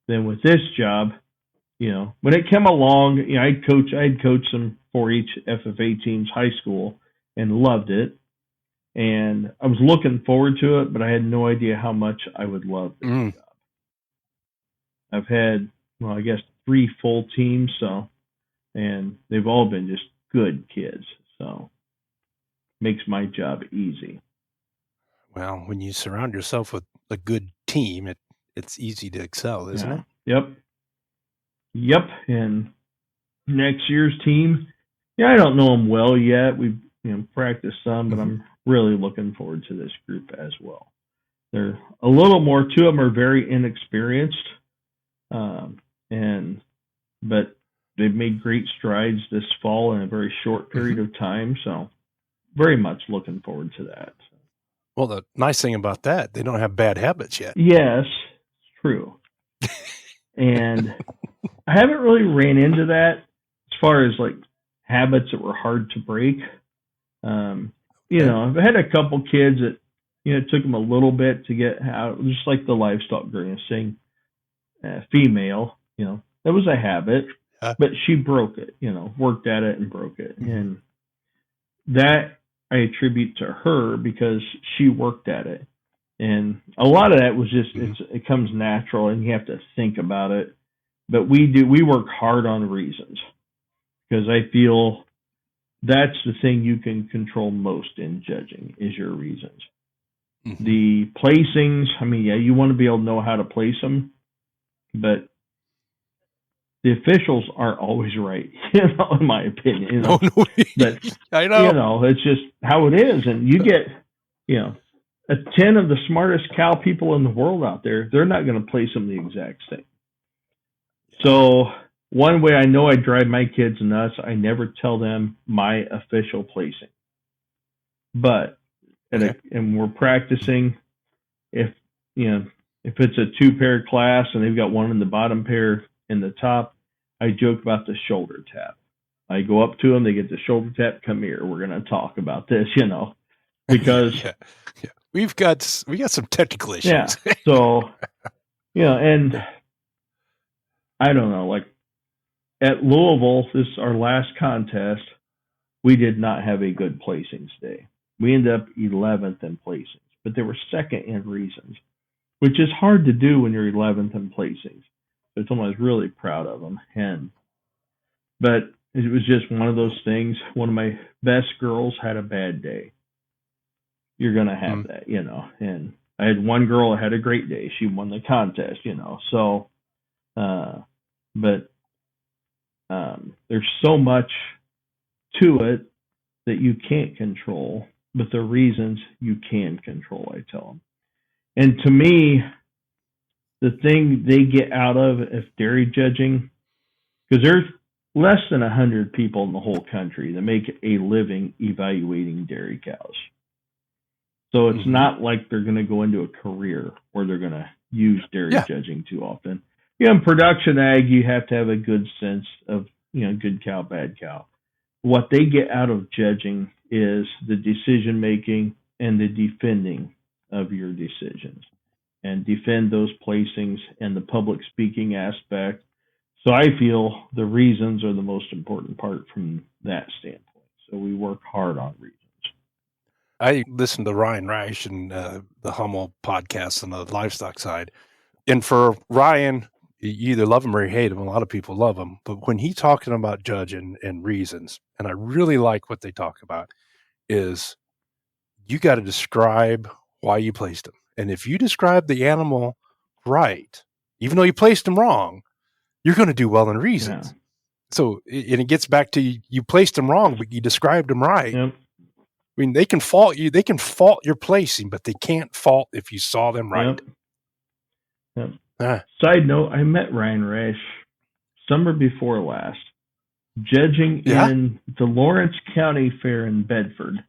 then with this job, when it came along, I'd coached some 4-H FFA teams, high school, and loved it. And I was looking forward to it, but I had no idea how much I would love this job. I've had, 3 full teams, and they've all been just good kids. So makes my job easy. Well, when you surround yourself with a good team, it's easy to excel, isn't it? Yep. And next year's team, I don't know them well yet. We've practiced some, but I'm really looking forward to this group as well. They're a little more. 2 of them are very inexperienced, but they've made great strides this fall in a very short period of time. So very much looking forward to that. Well, the nice thing about that, they don't have bad habits yet. Yes, it's true. And I haven't really ran into that as far as like habits that were hard to break. I've had a couple kids that, it took them a little bit to get out, just like the livestock group, saying female, That was a habit, Yeah. but she broke it, worked at it and broke it. Mm-hmm. And that I attribute to her because she worked at it. And a lot of that was just, it comes natural and you have to think about it. But we work hard on reasons because I feel that's the thing you can control most in judging is your reasons. Mm-hmm. The placings, I mean, yeah, you want to be able to know how to place them, but the officials aren't always right, in my opinion. Oh, no. But I know. it's just how it is, and you get, a 10 of the smartest cow people in the world out there. They're not going to place them the exact same. So one way I know I drive my kids nuts, I never tell them my official placing. But and we're practicing. If it's a 2-pair class and they've got one in the bottom pair in the top, I joke about the shoulder tap. I go up to them, they get the shoulder tap. Come here, we're going to talk about this, because we got some technical issues. Yeah. So and I don't know, like at Louisville, this is our last contest. We did not have a good placings day. We ended up 11th in placings, but they were second in reasons, which is hard to do when you're 11th in placings. So I was really proud of them. But it was just one of those things. One of my best girls had a bad day. You're going to have that, And I had one girl that had a great day. She won the contest, So, but there's so much to it that you can't control, but the reasons you can control, I tell them. And to me, the thing they get out of if dairy judging, because there's less than 100 people in the whole country that make a living evaluating dairy cows. So it's not like they're going to go into a career where they're going to use dairy judging too often. In production ag, you have to have a good sense of, good cow, bad cow. What they get out of judging is the decision making and the defending of your decisions, and defend those placings and the public speaking aspect. So I feel the reasons are the most important part from that standpoint. So we work hard on reasons. I listened to Ryan Reich and the Hummel podcast on the livestock side. And for Ryan, you either love him or you hate him. A lot of people love him. But when he's talking about judging and reasons, and I really like what they talk about, is you got to describe why you placed him. And if you describe the animal right, even though you placed him wrong, you're going to do well in reasons. Yeah. So, and it gets back to you placed him wrong, but you described him right. Yep. I mean, they can fault you. They can fault your placing, but they can't fault if you saw them right. Yep. Side note, I met Ryan Resch summer before last, judging in the Lawrence County Fair in Bedford.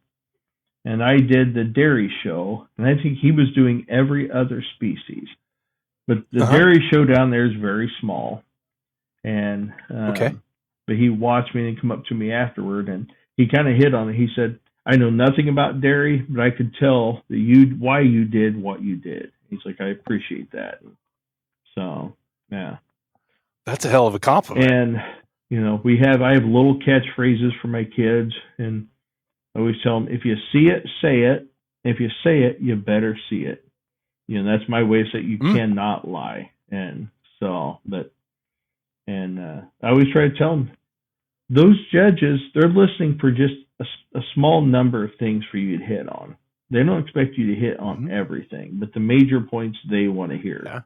And I did the dairy show, and I think he was doing every other species. But the dairy show down there is very small. And but he watched me and come up to me afterward, and he kind of hit on it. He said, I know nothing about dairy, but I could tell that why you did what you did. He's like, I appreciate that. So, yeah. That's a hell of a compliment. And, I have little catchphrases for my kids, and I always tell them, if you see it, say it. If you say it, you better see it. That's my way to say you cannot lie. And so, I always try to tell them, those judges, they're listening for just a small number of things for you to hit on. They don't expect you to hit on everything, but the major points they want to hear. Yeah.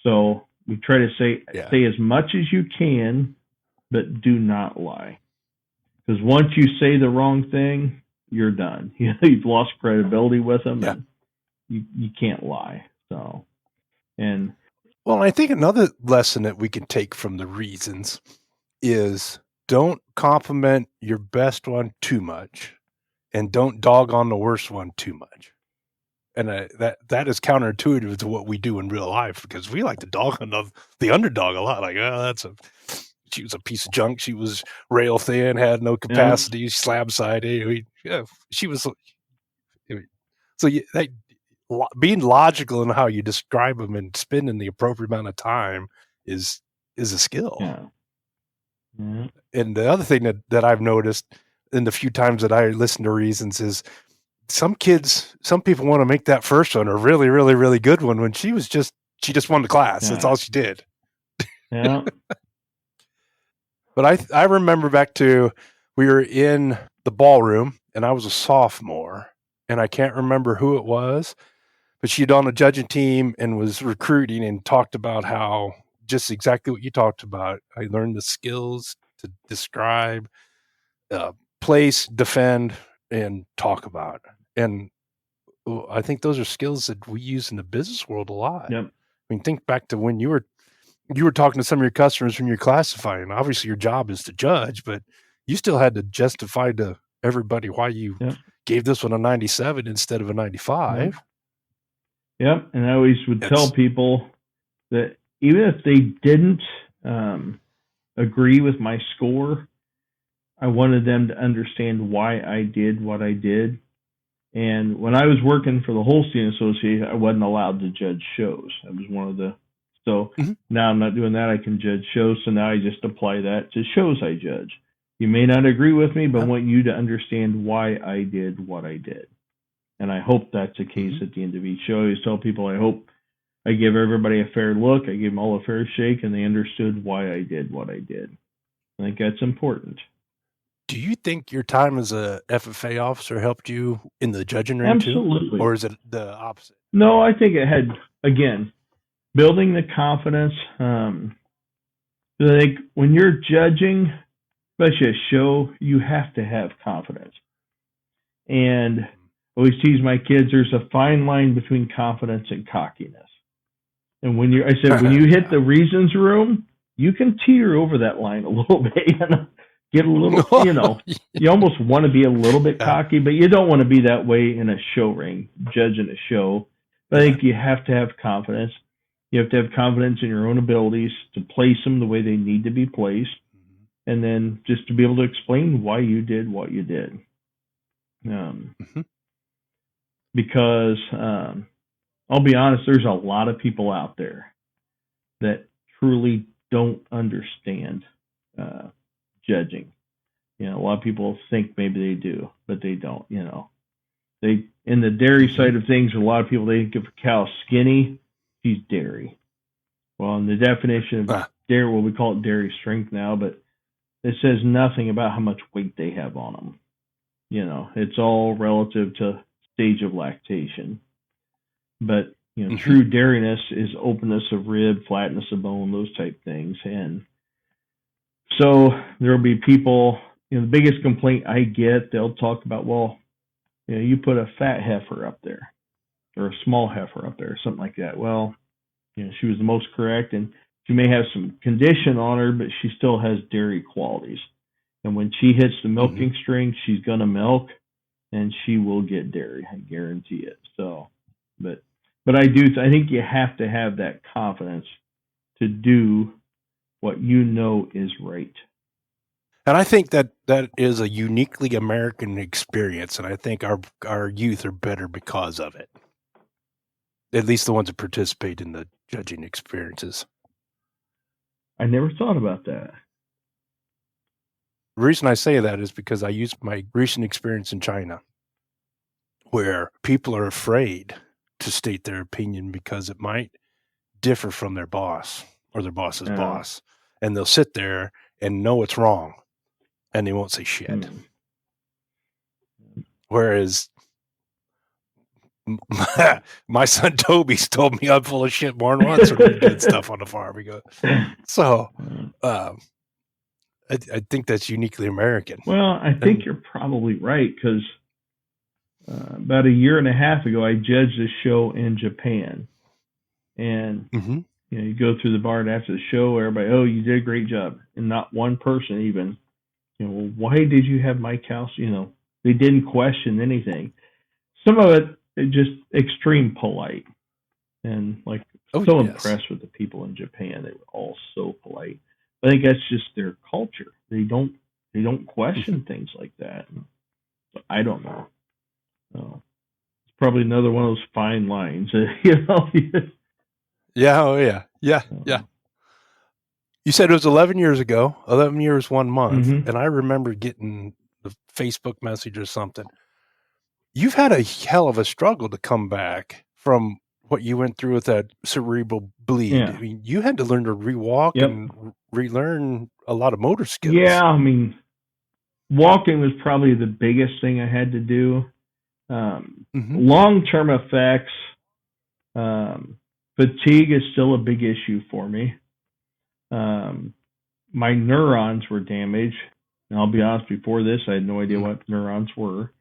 So we try to say as much as you can, but do not lie. Because once you say the wrong thing, you're done. You've lost credibility with them, and you can't lie. So, well, I think another lesson that we can take from the reasons is don't compliment your best one too much, and don't dog on the worst one too much. And that is counterintuitive to what we do in real life, because we like to dog on the underdog a lot. Like, she was a piece of junk. She was rail thin, had no capacity, slab sided. She was. So being logical in how you describe them and spending the appropriate amount of time is is a skill. Yeah. Yeah. And the other thing that I've noticed in the few times that I listen to reasons is some people want to make that first one a really, really, really good one when she just won the class. Yeah. That's all she did. Yeah. But I remember back to we were in the ballroom and I was a sophomore and I can't remember who it was, but she'd on a judging team and was recruiting and talked about how just exactly what you talked about. I learned the skills to describe, place, defend, and talk about. And I think those are skills that we use in the business world a lot. Yep. I mean, think back to when you were talking to some of your customers when you're classifying. Obviously, your job is to judge, but you still had to justify to everybody why you gave this one a 97 instead of a 95. Yep. And I always would tell people that even if they didn't agree with my score, I wanted them to understand why I did what I did. And when I was working for the Holstein Association, I wasn't allowed to judge shows. I was one of the now I'm not doing that. I can judge shows. So now I just apply that to shows I judge. You may not agree with me, but I want you to understand why I did what I did. And I hope that's the case at the end of each show. I always tell people I hope I give everybody a fair look. I give them all a fair shake, and they understood why I did what I did. I think that's important. Do you think your time as a FFA officer helped you in the judging ring Absolutely. too? Or is it the opposite? No, I think it had, again, building the confidence. I think when you're judging, especially a show, you have to have confidence. And I always tease my kids, there's a fine line between confidence and cockiness. And when you hit the reasons room, you can teeter over that line a little bit. Get a little, you almost want to be a little bit cocky, but you don't want to be that way in a show ring, judging a show. But I think you have to have confidence. You have to have confidence in your own abilities to place them the way they need to be placed, and then just to be able to explain why you did what you did. Because I'll be honest, there's a lot of people out there that truly don't understand judging. A lot of people think maybe they do, but they don't. They in the dairy side of things, a lot of people, they think if a cow's skinny, she's dairy. Well, in the definition of dairy, well, we call it dairy strength now, but it says nothing about how much weight they have on them. It's all relative to stage of lactation. But true dairiness is openness of rib, flatness of bone, those type things. And so there'll be people, the biggest complaint I get, they'll talk about, well, you put a fat heifer up there or a small heifer up there or something like that. Well, she was the most correct, and she may have some condition on her, but she still has dairy qualities. And when she hits the milking string, she's going to milk, and she will get dairy. I guarantee it. So, but I think you have to have that confidence to do what is right. And I think that is a uniquely American experience, and I think our youth are better because of it. At least the ones that participate in the judging experiences. I never thought about that. The reason I say that is because I used my recent experience in China, where people are afraid to state their opinion because it might differ from their boss or their boss's boss. And they'll sit there and know it's wrong, and they won't say shit. Whereas my son Toby's told me I'm full of shit more than once when we did stuff on the farm. So I think that's uniquely American. Well, I think you're probably right, because about a year and a half ago, I judged a show in Japan. And you go through the barn after the show, everybody, oh, you did a great job. And not one person even, well, why did you have my cows? They didn't question anything. Some of it just extreme polite. And impressed with the people in Japan. They were all so polite. I think that's just their culture. They don't question things like that. So I don't know. It's probably another one of those fine lines. Yeah. Oh yeah. Yeah. You said it was 11 years ago, 11 years, 1 month. Mm-hmm. And I remember getting the Facebook message or something. You've had a hell of a struggle to come back from what you went through with that cerebral bleed. Yeah. I mean, you had to learn to rewalk Yep. and relearn a lot of motor skills. Yeah, I mean, walking was probably the biggest thing I had to do. Long-term effects, fatigue is still a big issue for me. My neurons were damaged. And I'll be honest, before this, I had no idea what neurons were.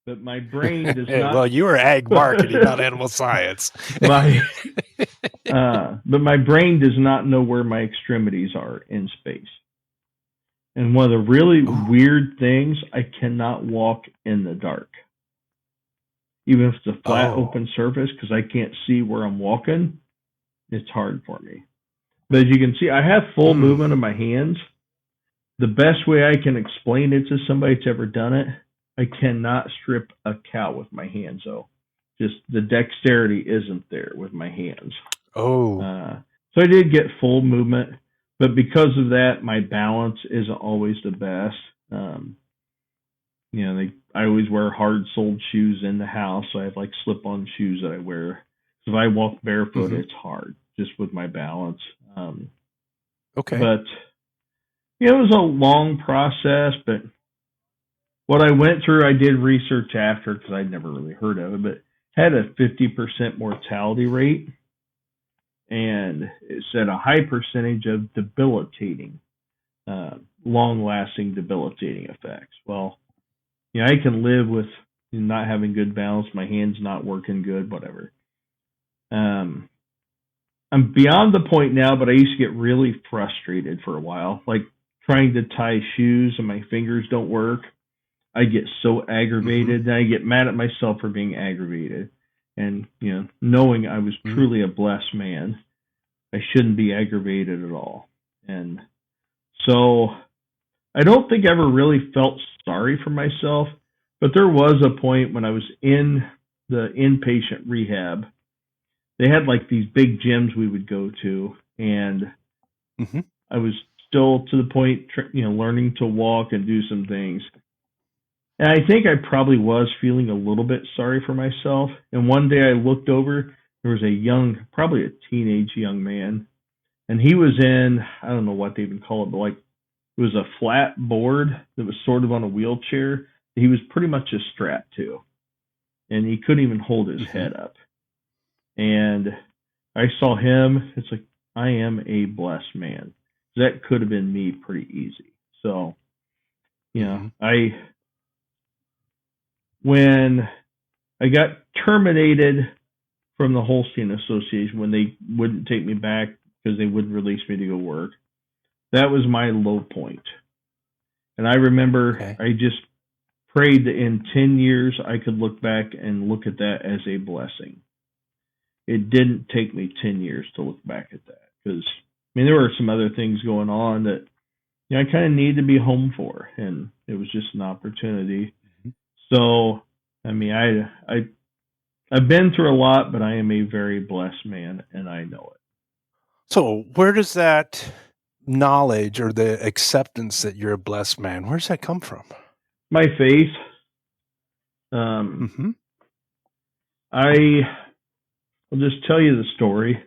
But my brain does not. Well, you were ag marketing, not animal science. But my brain does not know where my extremities are in space. And one of the really weird things, I cannot walk in the dark. Even if it's a flat, open surface, because I can't see where I'm walking, it's hard for me. But as you can see, I have full movement of my hands. The best way I can explain it to somebody that's ever done it, I cannot strip a cow with my hands, though. Just the dexterity isn't there with my hands. So I did get full movement, but because of that, my balance isn't always the best. I always wear hard-soled shoes in the house, so I have like slip-on shoes that I wear. So if I walk barefoot, it's hard, just with my balance. Okay. But it was a long process, but what I went through, I did research after because I'd never really heard of it, but had a 50% mortality rate, and it said a high percentage of debilitating, long-lasting debilitating effects. Well, I can live with not having good balance, my hands not working good, whatever. I'm beyond the point now, but I used to get really frustrated for a while, like trying to tie shoes and my fingers don't work. I get so aggravated, and I get mad at myself for being aggravated. And, knowing I was truly a blessed man, I shouldn't be aggravated at all. And so I don't think I ever really felt sorry for myself, but there was a point when I was in the inpatient rehab. They had like these big gyms we would go to, and I was still to the point, learning to walk and do some things. And I think I probably was feeling a little bit sorry for myself. And one day I looked over, there was probably a teenage young man, and he was in, I don't know what they even call it, but like it was a flat board that was sort of on a wheelchair. He was pretty much just strapped to, and he couldn't even hold his head up. And I saw him. It's like, I am a blessed man. That could have been me pretty easy. So, when I got terminated from the Holstein Association, when they wouldn't take me back because they wouldn't release me to go work, that was my low point. And I remember I just prayed that in 10 years I could look back and look at that as a blessing. It didn't take me 10 years to look back at that because, there were some other things going on that I kind of needed to be home for, and it was just an opportunity. So, I've been through a lot, but I am a very blessed man, and I know it. So where does that knowledge or the acceptance that you're a blessed man, where does that come from? My faith. I'll just tell you the story.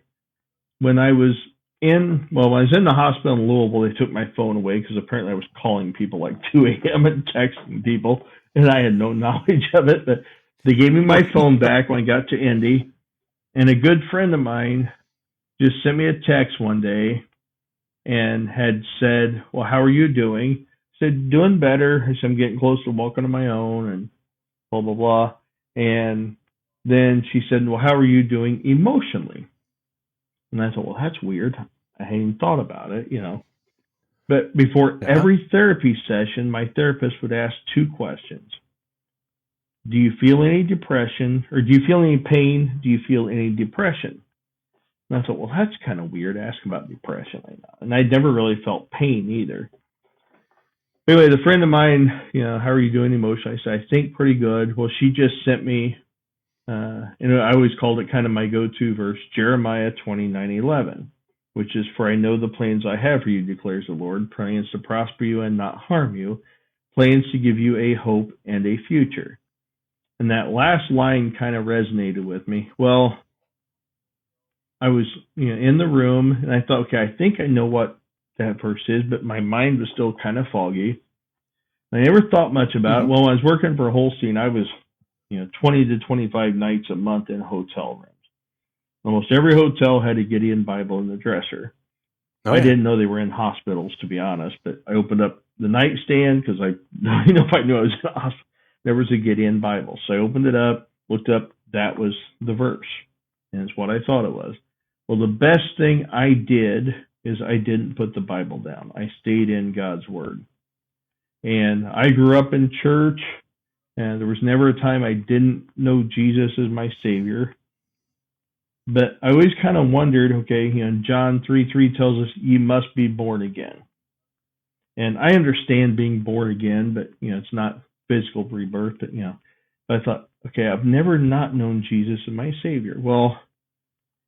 When I was in the hospital in Louisville, they took my phone away because apparently I was calling people like 2 a.m. and texting people, and I had no knowledge of it. But they gave me my phone back when I got to Indy, and a good friend of mine just sent me a text one day and had said, well, how are you doing? I said, doing better. I said, I'm getting close to walking on my own and blah, blah, blah. And then she said, well, how are you doing emotionally? And I thought, well, that's weird. I hadn't even thought about it, But before every therapy session, my therapist would ask 2 questions. Do you feel any depression, or do you feel any pain? Do you feel any depression? And I thought, well, that's kind of weird asking about depression. And I'd never really felt pain either. Anyway, the friend of mine, how are you doing emotionally? I said, I think pretty good. Well, she just sent me, I always called it kind of my go-to verse, Jeremiah 29:11. which is, for I know the plans I have for you, declares the Lord, plans to prosper you and not harm you, plans to give you a hope and a future. And that last line kind of resonated with me. Well, I was in the room, and I thought, okay, I think I know what that verse is, but my mind was still kind of foggy. I never thought much about it. Well, when I was working for Holstein, I was 20 to 25 nights a month in hotel rooms. Almost every hotel had a Gideon Bible in the dresser. I didn't know they were in hospitals, to be honest, but I opened up the nightstand because if I knew I was in a hospital, there was a Gideon Bible. So I opened it up, looked up, that was the verse, and it's what I thought it was. Well, the best thing I did is I didn't put the Bible down. I stayed in God's Word. And I grew up in church, and there was never a time I didn't know Jesus as my Savior. But I always kind of wondered, okay, John 3:3 tells us you must be born again. And I understand being born again, but it's not physical rebirth. But I thought, okay, I've never not known Jesus as my Savior. Well,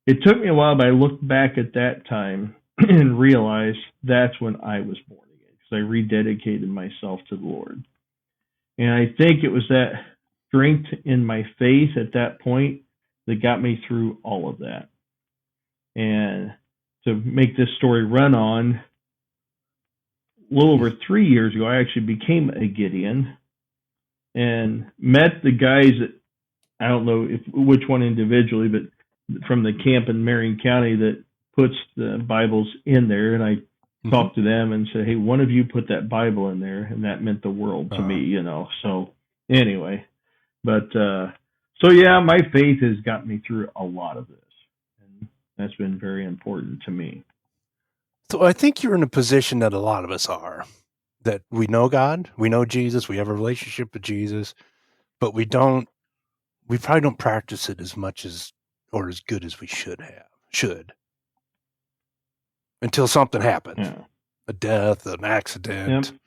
it took me a while, but I looked back at that time and realized that's when I was born again, because I rededicated myself to the Lord. And I think it was that strength in my faith at that point that got me through all of that. And to make this story run on, a little over 3 years ago, I actually became a Gideon and met the guys that, I don't know which one individually, but from the camp in Marion County that puts the Bibles in there. And I talked to them and said, hey, one of you put that Bible in there. And that meant the world to me, So anyway, but so yeah, my faith has got me through a lot of this. And that's been very important to me. So I think you're in a position that a lot of us are, that we know God, we know Jesus, we have a relationship with Jesus, but we probably don't practice it as much as, or as good as we should, until something happens, a death, an accident. Yep.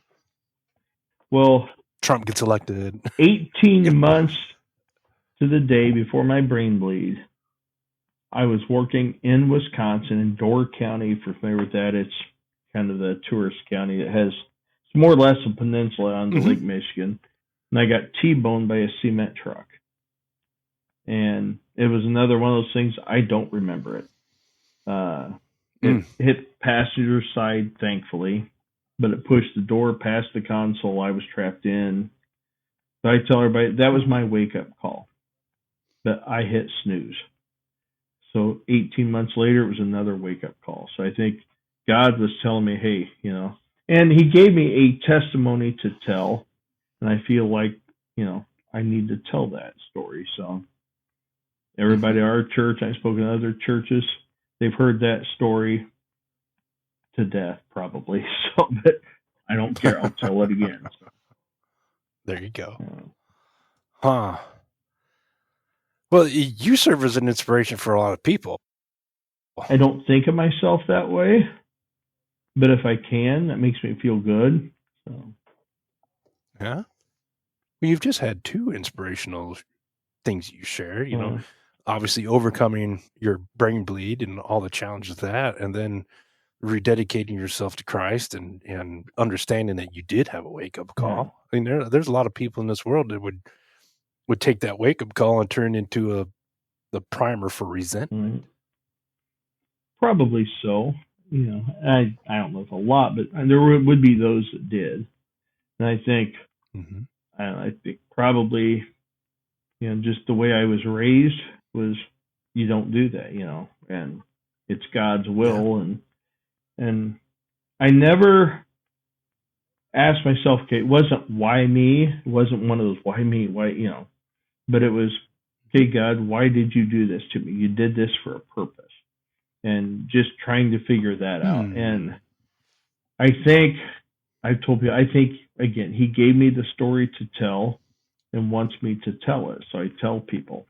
Well, Trump gets elected. 18 months to the day before my brain bleed, I was working in Wisconsin in Door County. If you're familiar with that, it's kind of the tourist county. It's more or less a peninsula on the Lake Michigan. And I got T-boned by a cement truck. And it was another one of those things, I don't remember it. It hit passenger side, thankfully, but it pushed the door past the console I was trapped in. So I tell everybody that was my wake-up call. But I hit snooze. So 18 months later, it was another wake-up call. So I think God was telling me, hey, and he gave me a testimony to tell. And I feel like, I need to tell that story. So everybody at our church, I've spoken to other churches, they've heard that story to death, probably. So, but I don't care. I'll tell it again. So. There you go. Well, you serve as an inspiration for a lot of people. I don't think of myself that way, but if I can, that makes me feel good. So. Yeah. Well, you've just had two inspirational things you share, obviously overcoming your brain bleed and all the challenges of that, and then rededicating yourself to Christ and understanding that you did have a wake-up call. I mean, there's a lot of people in this world that would take that wake-up call and turn into the primer for resentment. Probably so. I don't know if a lot, but there would be those that did. And I think, I think probably, just the way I was raised was, you don't do that, and it's God's will. And I never asked myself, okay, it wasn't why me. It wasn't one of those why me, but it was, okay, God, why did you do this to me? You did this for a purpose. And just trying to figure that out. And I think, I've told people, again, he gave me the story to tell and wants me to tell it. So I tell people.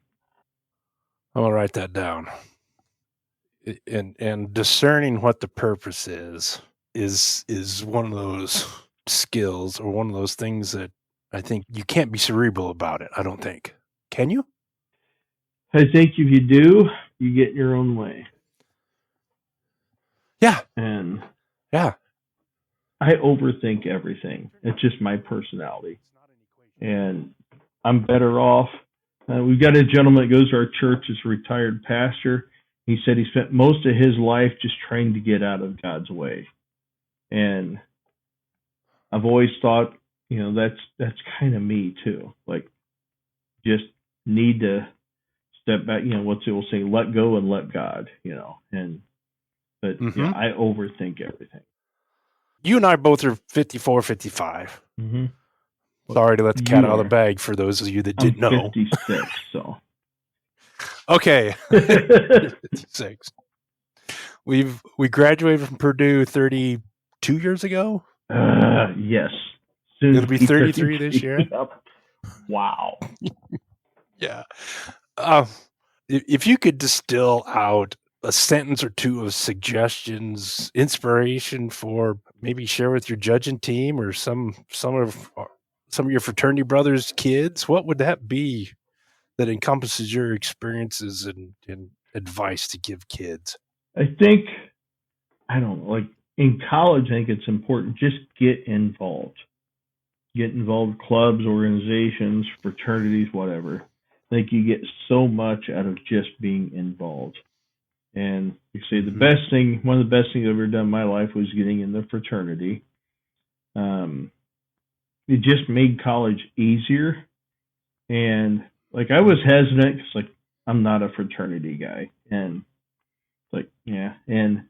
I'm going to write that down. And discerning what the purpose is one of those skills, or one of those things that I think you can't be cerebral about it, I don't think. Can you? I think if you do, you get in your own way. Yeah. And Yeah. I overthink everything. It's just my personality. And I'm better off. We've got a gentleman that goes to our church, is a retired pastor. He said he spent most of his life just trying to get out of God's way. And I've always thought, that's kind of me too. Like, just need to step back. What it will say, let go and let God. But I overthink everything. You and I both are 54, 55. Mm-hmm. Sorry to let the cat out of the bag for those of you that didn't know. 56, so. Okay. 56. We graduated from Purdue 32 years ago. Yes. Soon It'll be 33 this year. Wow. Yeah. If you could distill out a sentence or two of suggestions, inspiration for maybe share with your judging team or some of your fraternity brothers' kids, what would that be that encompasses your experiences and advice to give kids? I think, I don't know, like in college, I think it's important, just get involved. Get involved, clubs, organizations, fraternities, whatever. I think you get so much out of just being involved. And you say one of the best things I've ever done in my life was getting in the fraternity. It just made college easier. And like I was hesitant because like I'm not a fraternity guy. And like, yeah. And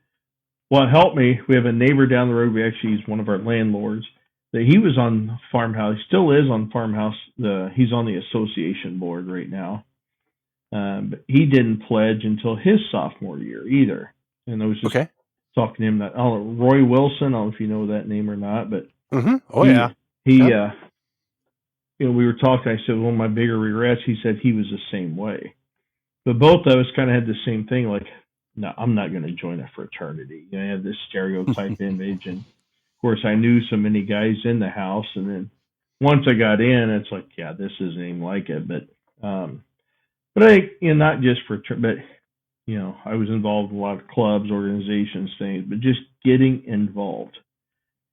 what helped me, we have a neighbor down the road. He's one of our landlords. That he was on FarmHouse. He still is on FarmHouse. He's on the association board right now. But he didn't pledge until his sophomore year either. And I was just talking to him that Roy Wilson. I don't know if you know that name or not, but we were talking. I said one of my bigger regrets. He said he was the same way. But both of us kind of had the same thing. Like, no, I'm not going to join a fraternity. I have this stereotype image, and of course, I knew so many guys in the house. And then once I got in, it's like, yeah, this isn't even like it. But I, not just but I was involved in a lot of clubs, organizations, things, but just getting involved.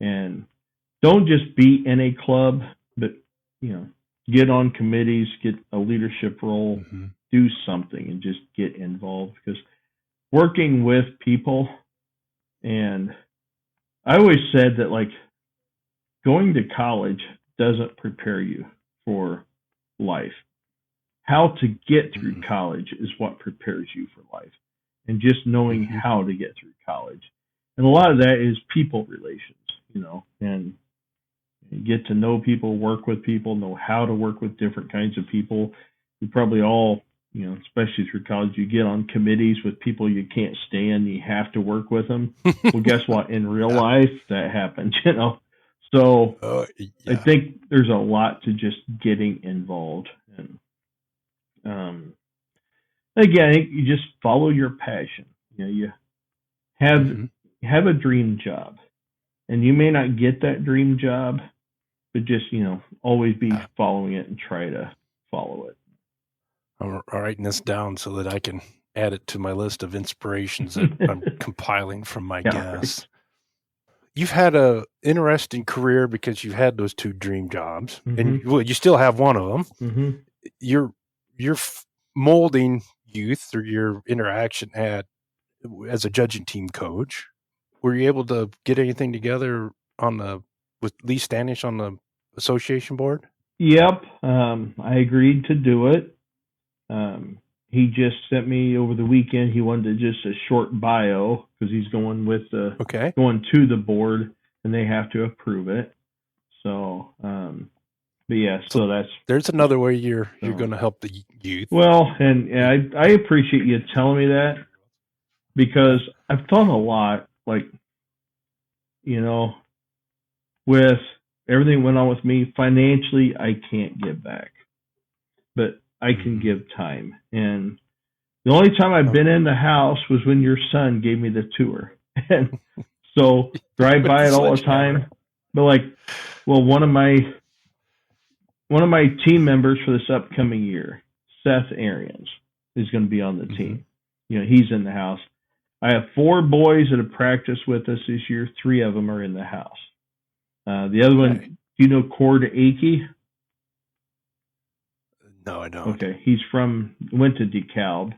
And don't just be in a club, but, get on committees, get a leadership role, do something and just get involved. Because working with people, and I always said that, like, going to college doesn't prepare you for life. How to get through college is what prepares you for life. And just knowing how to get through college. And a lot of that is people relations, and you get to know people, work with people, know how to work with different kinds of people. You probably all, especially through college, you get on committees with people you can't stand. You have to work with them. Well, guess what? In real life, that happens, So I think there's a lot to just getting involved. And again, I think you just follow your passion. You have a dream job, and you may not get that dream job, but just always be following it and try to follow it. I'm writing this down so that I can add it to my list of inspirations that I'm compiling from my guests. Right. You've had a interesting career because you've had those two dream jobs, and you still have one of them. You're molding youth through your interaction as a judging team coach. Were you able to get anything together with Lee Stanish on the association board? Yep, I agreed to do it. He just sent me over the weekend. He wanted just a short bio because he's going going to the board, and they have to approve it. So, but yeah, so there's another way you're going to help the youth. Well, and I appreciate you telling me that, because I've thought a lot, like, with everything that went on with me financially, I can't give back, but I can give time. And the only time I've been in the house was when your son gave me the tour. And so drive by it all the time. But one of my team members for this upcoming year, Seth Arians, is going to be on the team. He's in the house. I have 4 boys that have practiced with us this year. 3 of them are in the house. The other one, do you know Cord Akey? No, I don't. Okay, went to DeKalb,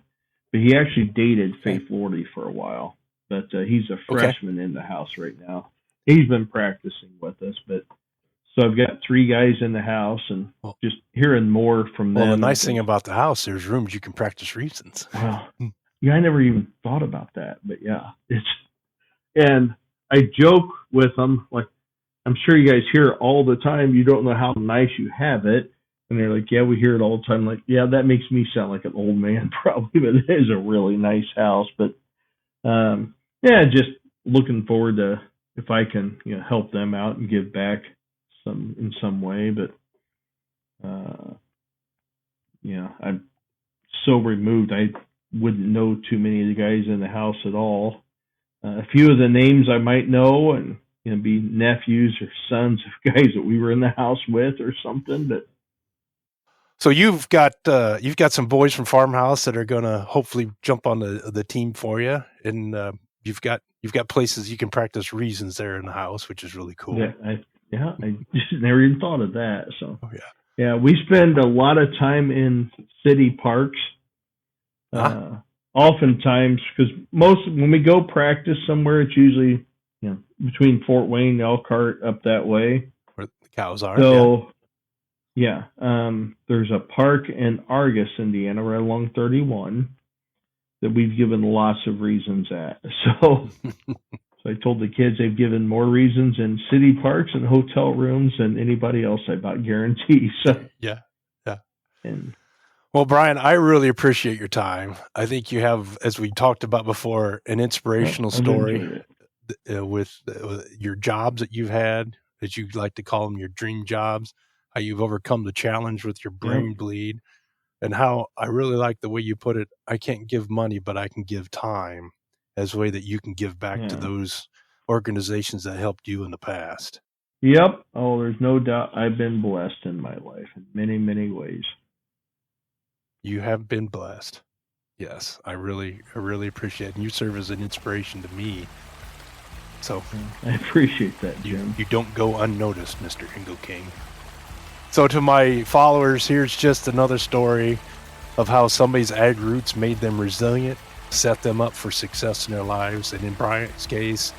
but he actually dated Faith Lordy for a while. But he's a freshman in the house right now. He's been practicing with us, but so I've got 3 guys in the house, and just hearing more from them. Well, the nice thing about the house, there's rooms you can practice reasons. Well, yeah, I never even thought about that, but yeah, and I joke with them, like, I'm sure you guys hear it all the time. You don't know how nice you have it. And they're like, yeah, we hear it all the time. Like, yeah, that makes me sound like an old man probably, but it is a really nice house. But yeah, just looking forward to if I can, help them out and give back in some way. But I'm so removed. I wouldn't know too many of the guys in the house at all. A few of the names I might know, and be nephews or sons of guys that we were in the house with or something. But so you've got some boys from FarmHouse that are going to hopefully jump on the team for you, and you've got places you can practice reasons there in the house, which is really cool. I just never even thought of that. So yeah, we spend a lot of time in city parks. Oftentimes, because when we go practice somewhere, it's usually between Fort Wayne and Elkhart up that way, where the cows are. So. Yeah, there's a park in Argus, Indiana, right along 31, that we've given lots of reasons at. So I told the kids they've given more reasons in city parks and hotel rooms than anybody else, I about guarantee. So yeah. And well, Brian, I really appreciate your time. I think you have, as we talked about before, an inspirational story with your jobs that you've had, as you like to call them, your dream jobs. How you've overcome the challenge with your brain bleed, and how I really like the way you put it. I can't give money, but I can give time as a way that you can give back to those organizations that helped you in the past. Yep. Oh, there's no doubt I've been blessed in my life in many, many ways. You have been blessed. Yes, I really appreciate it. And you serve as an inspiration to me. So I appreciate that, Jim. You don't go unnoticed, Mr. Engleking. So to my followers, here's just another story of how somebody's ag roots made them resilient, set them up for success in their lives, and in Brian's case,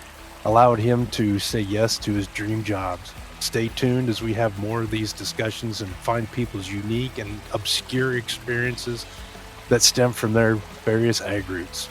allowed him to say yes to his dream jobs. Stay tuned as we have more of these discussions and find people's unique and obscure experiences that stem from their various ag roots.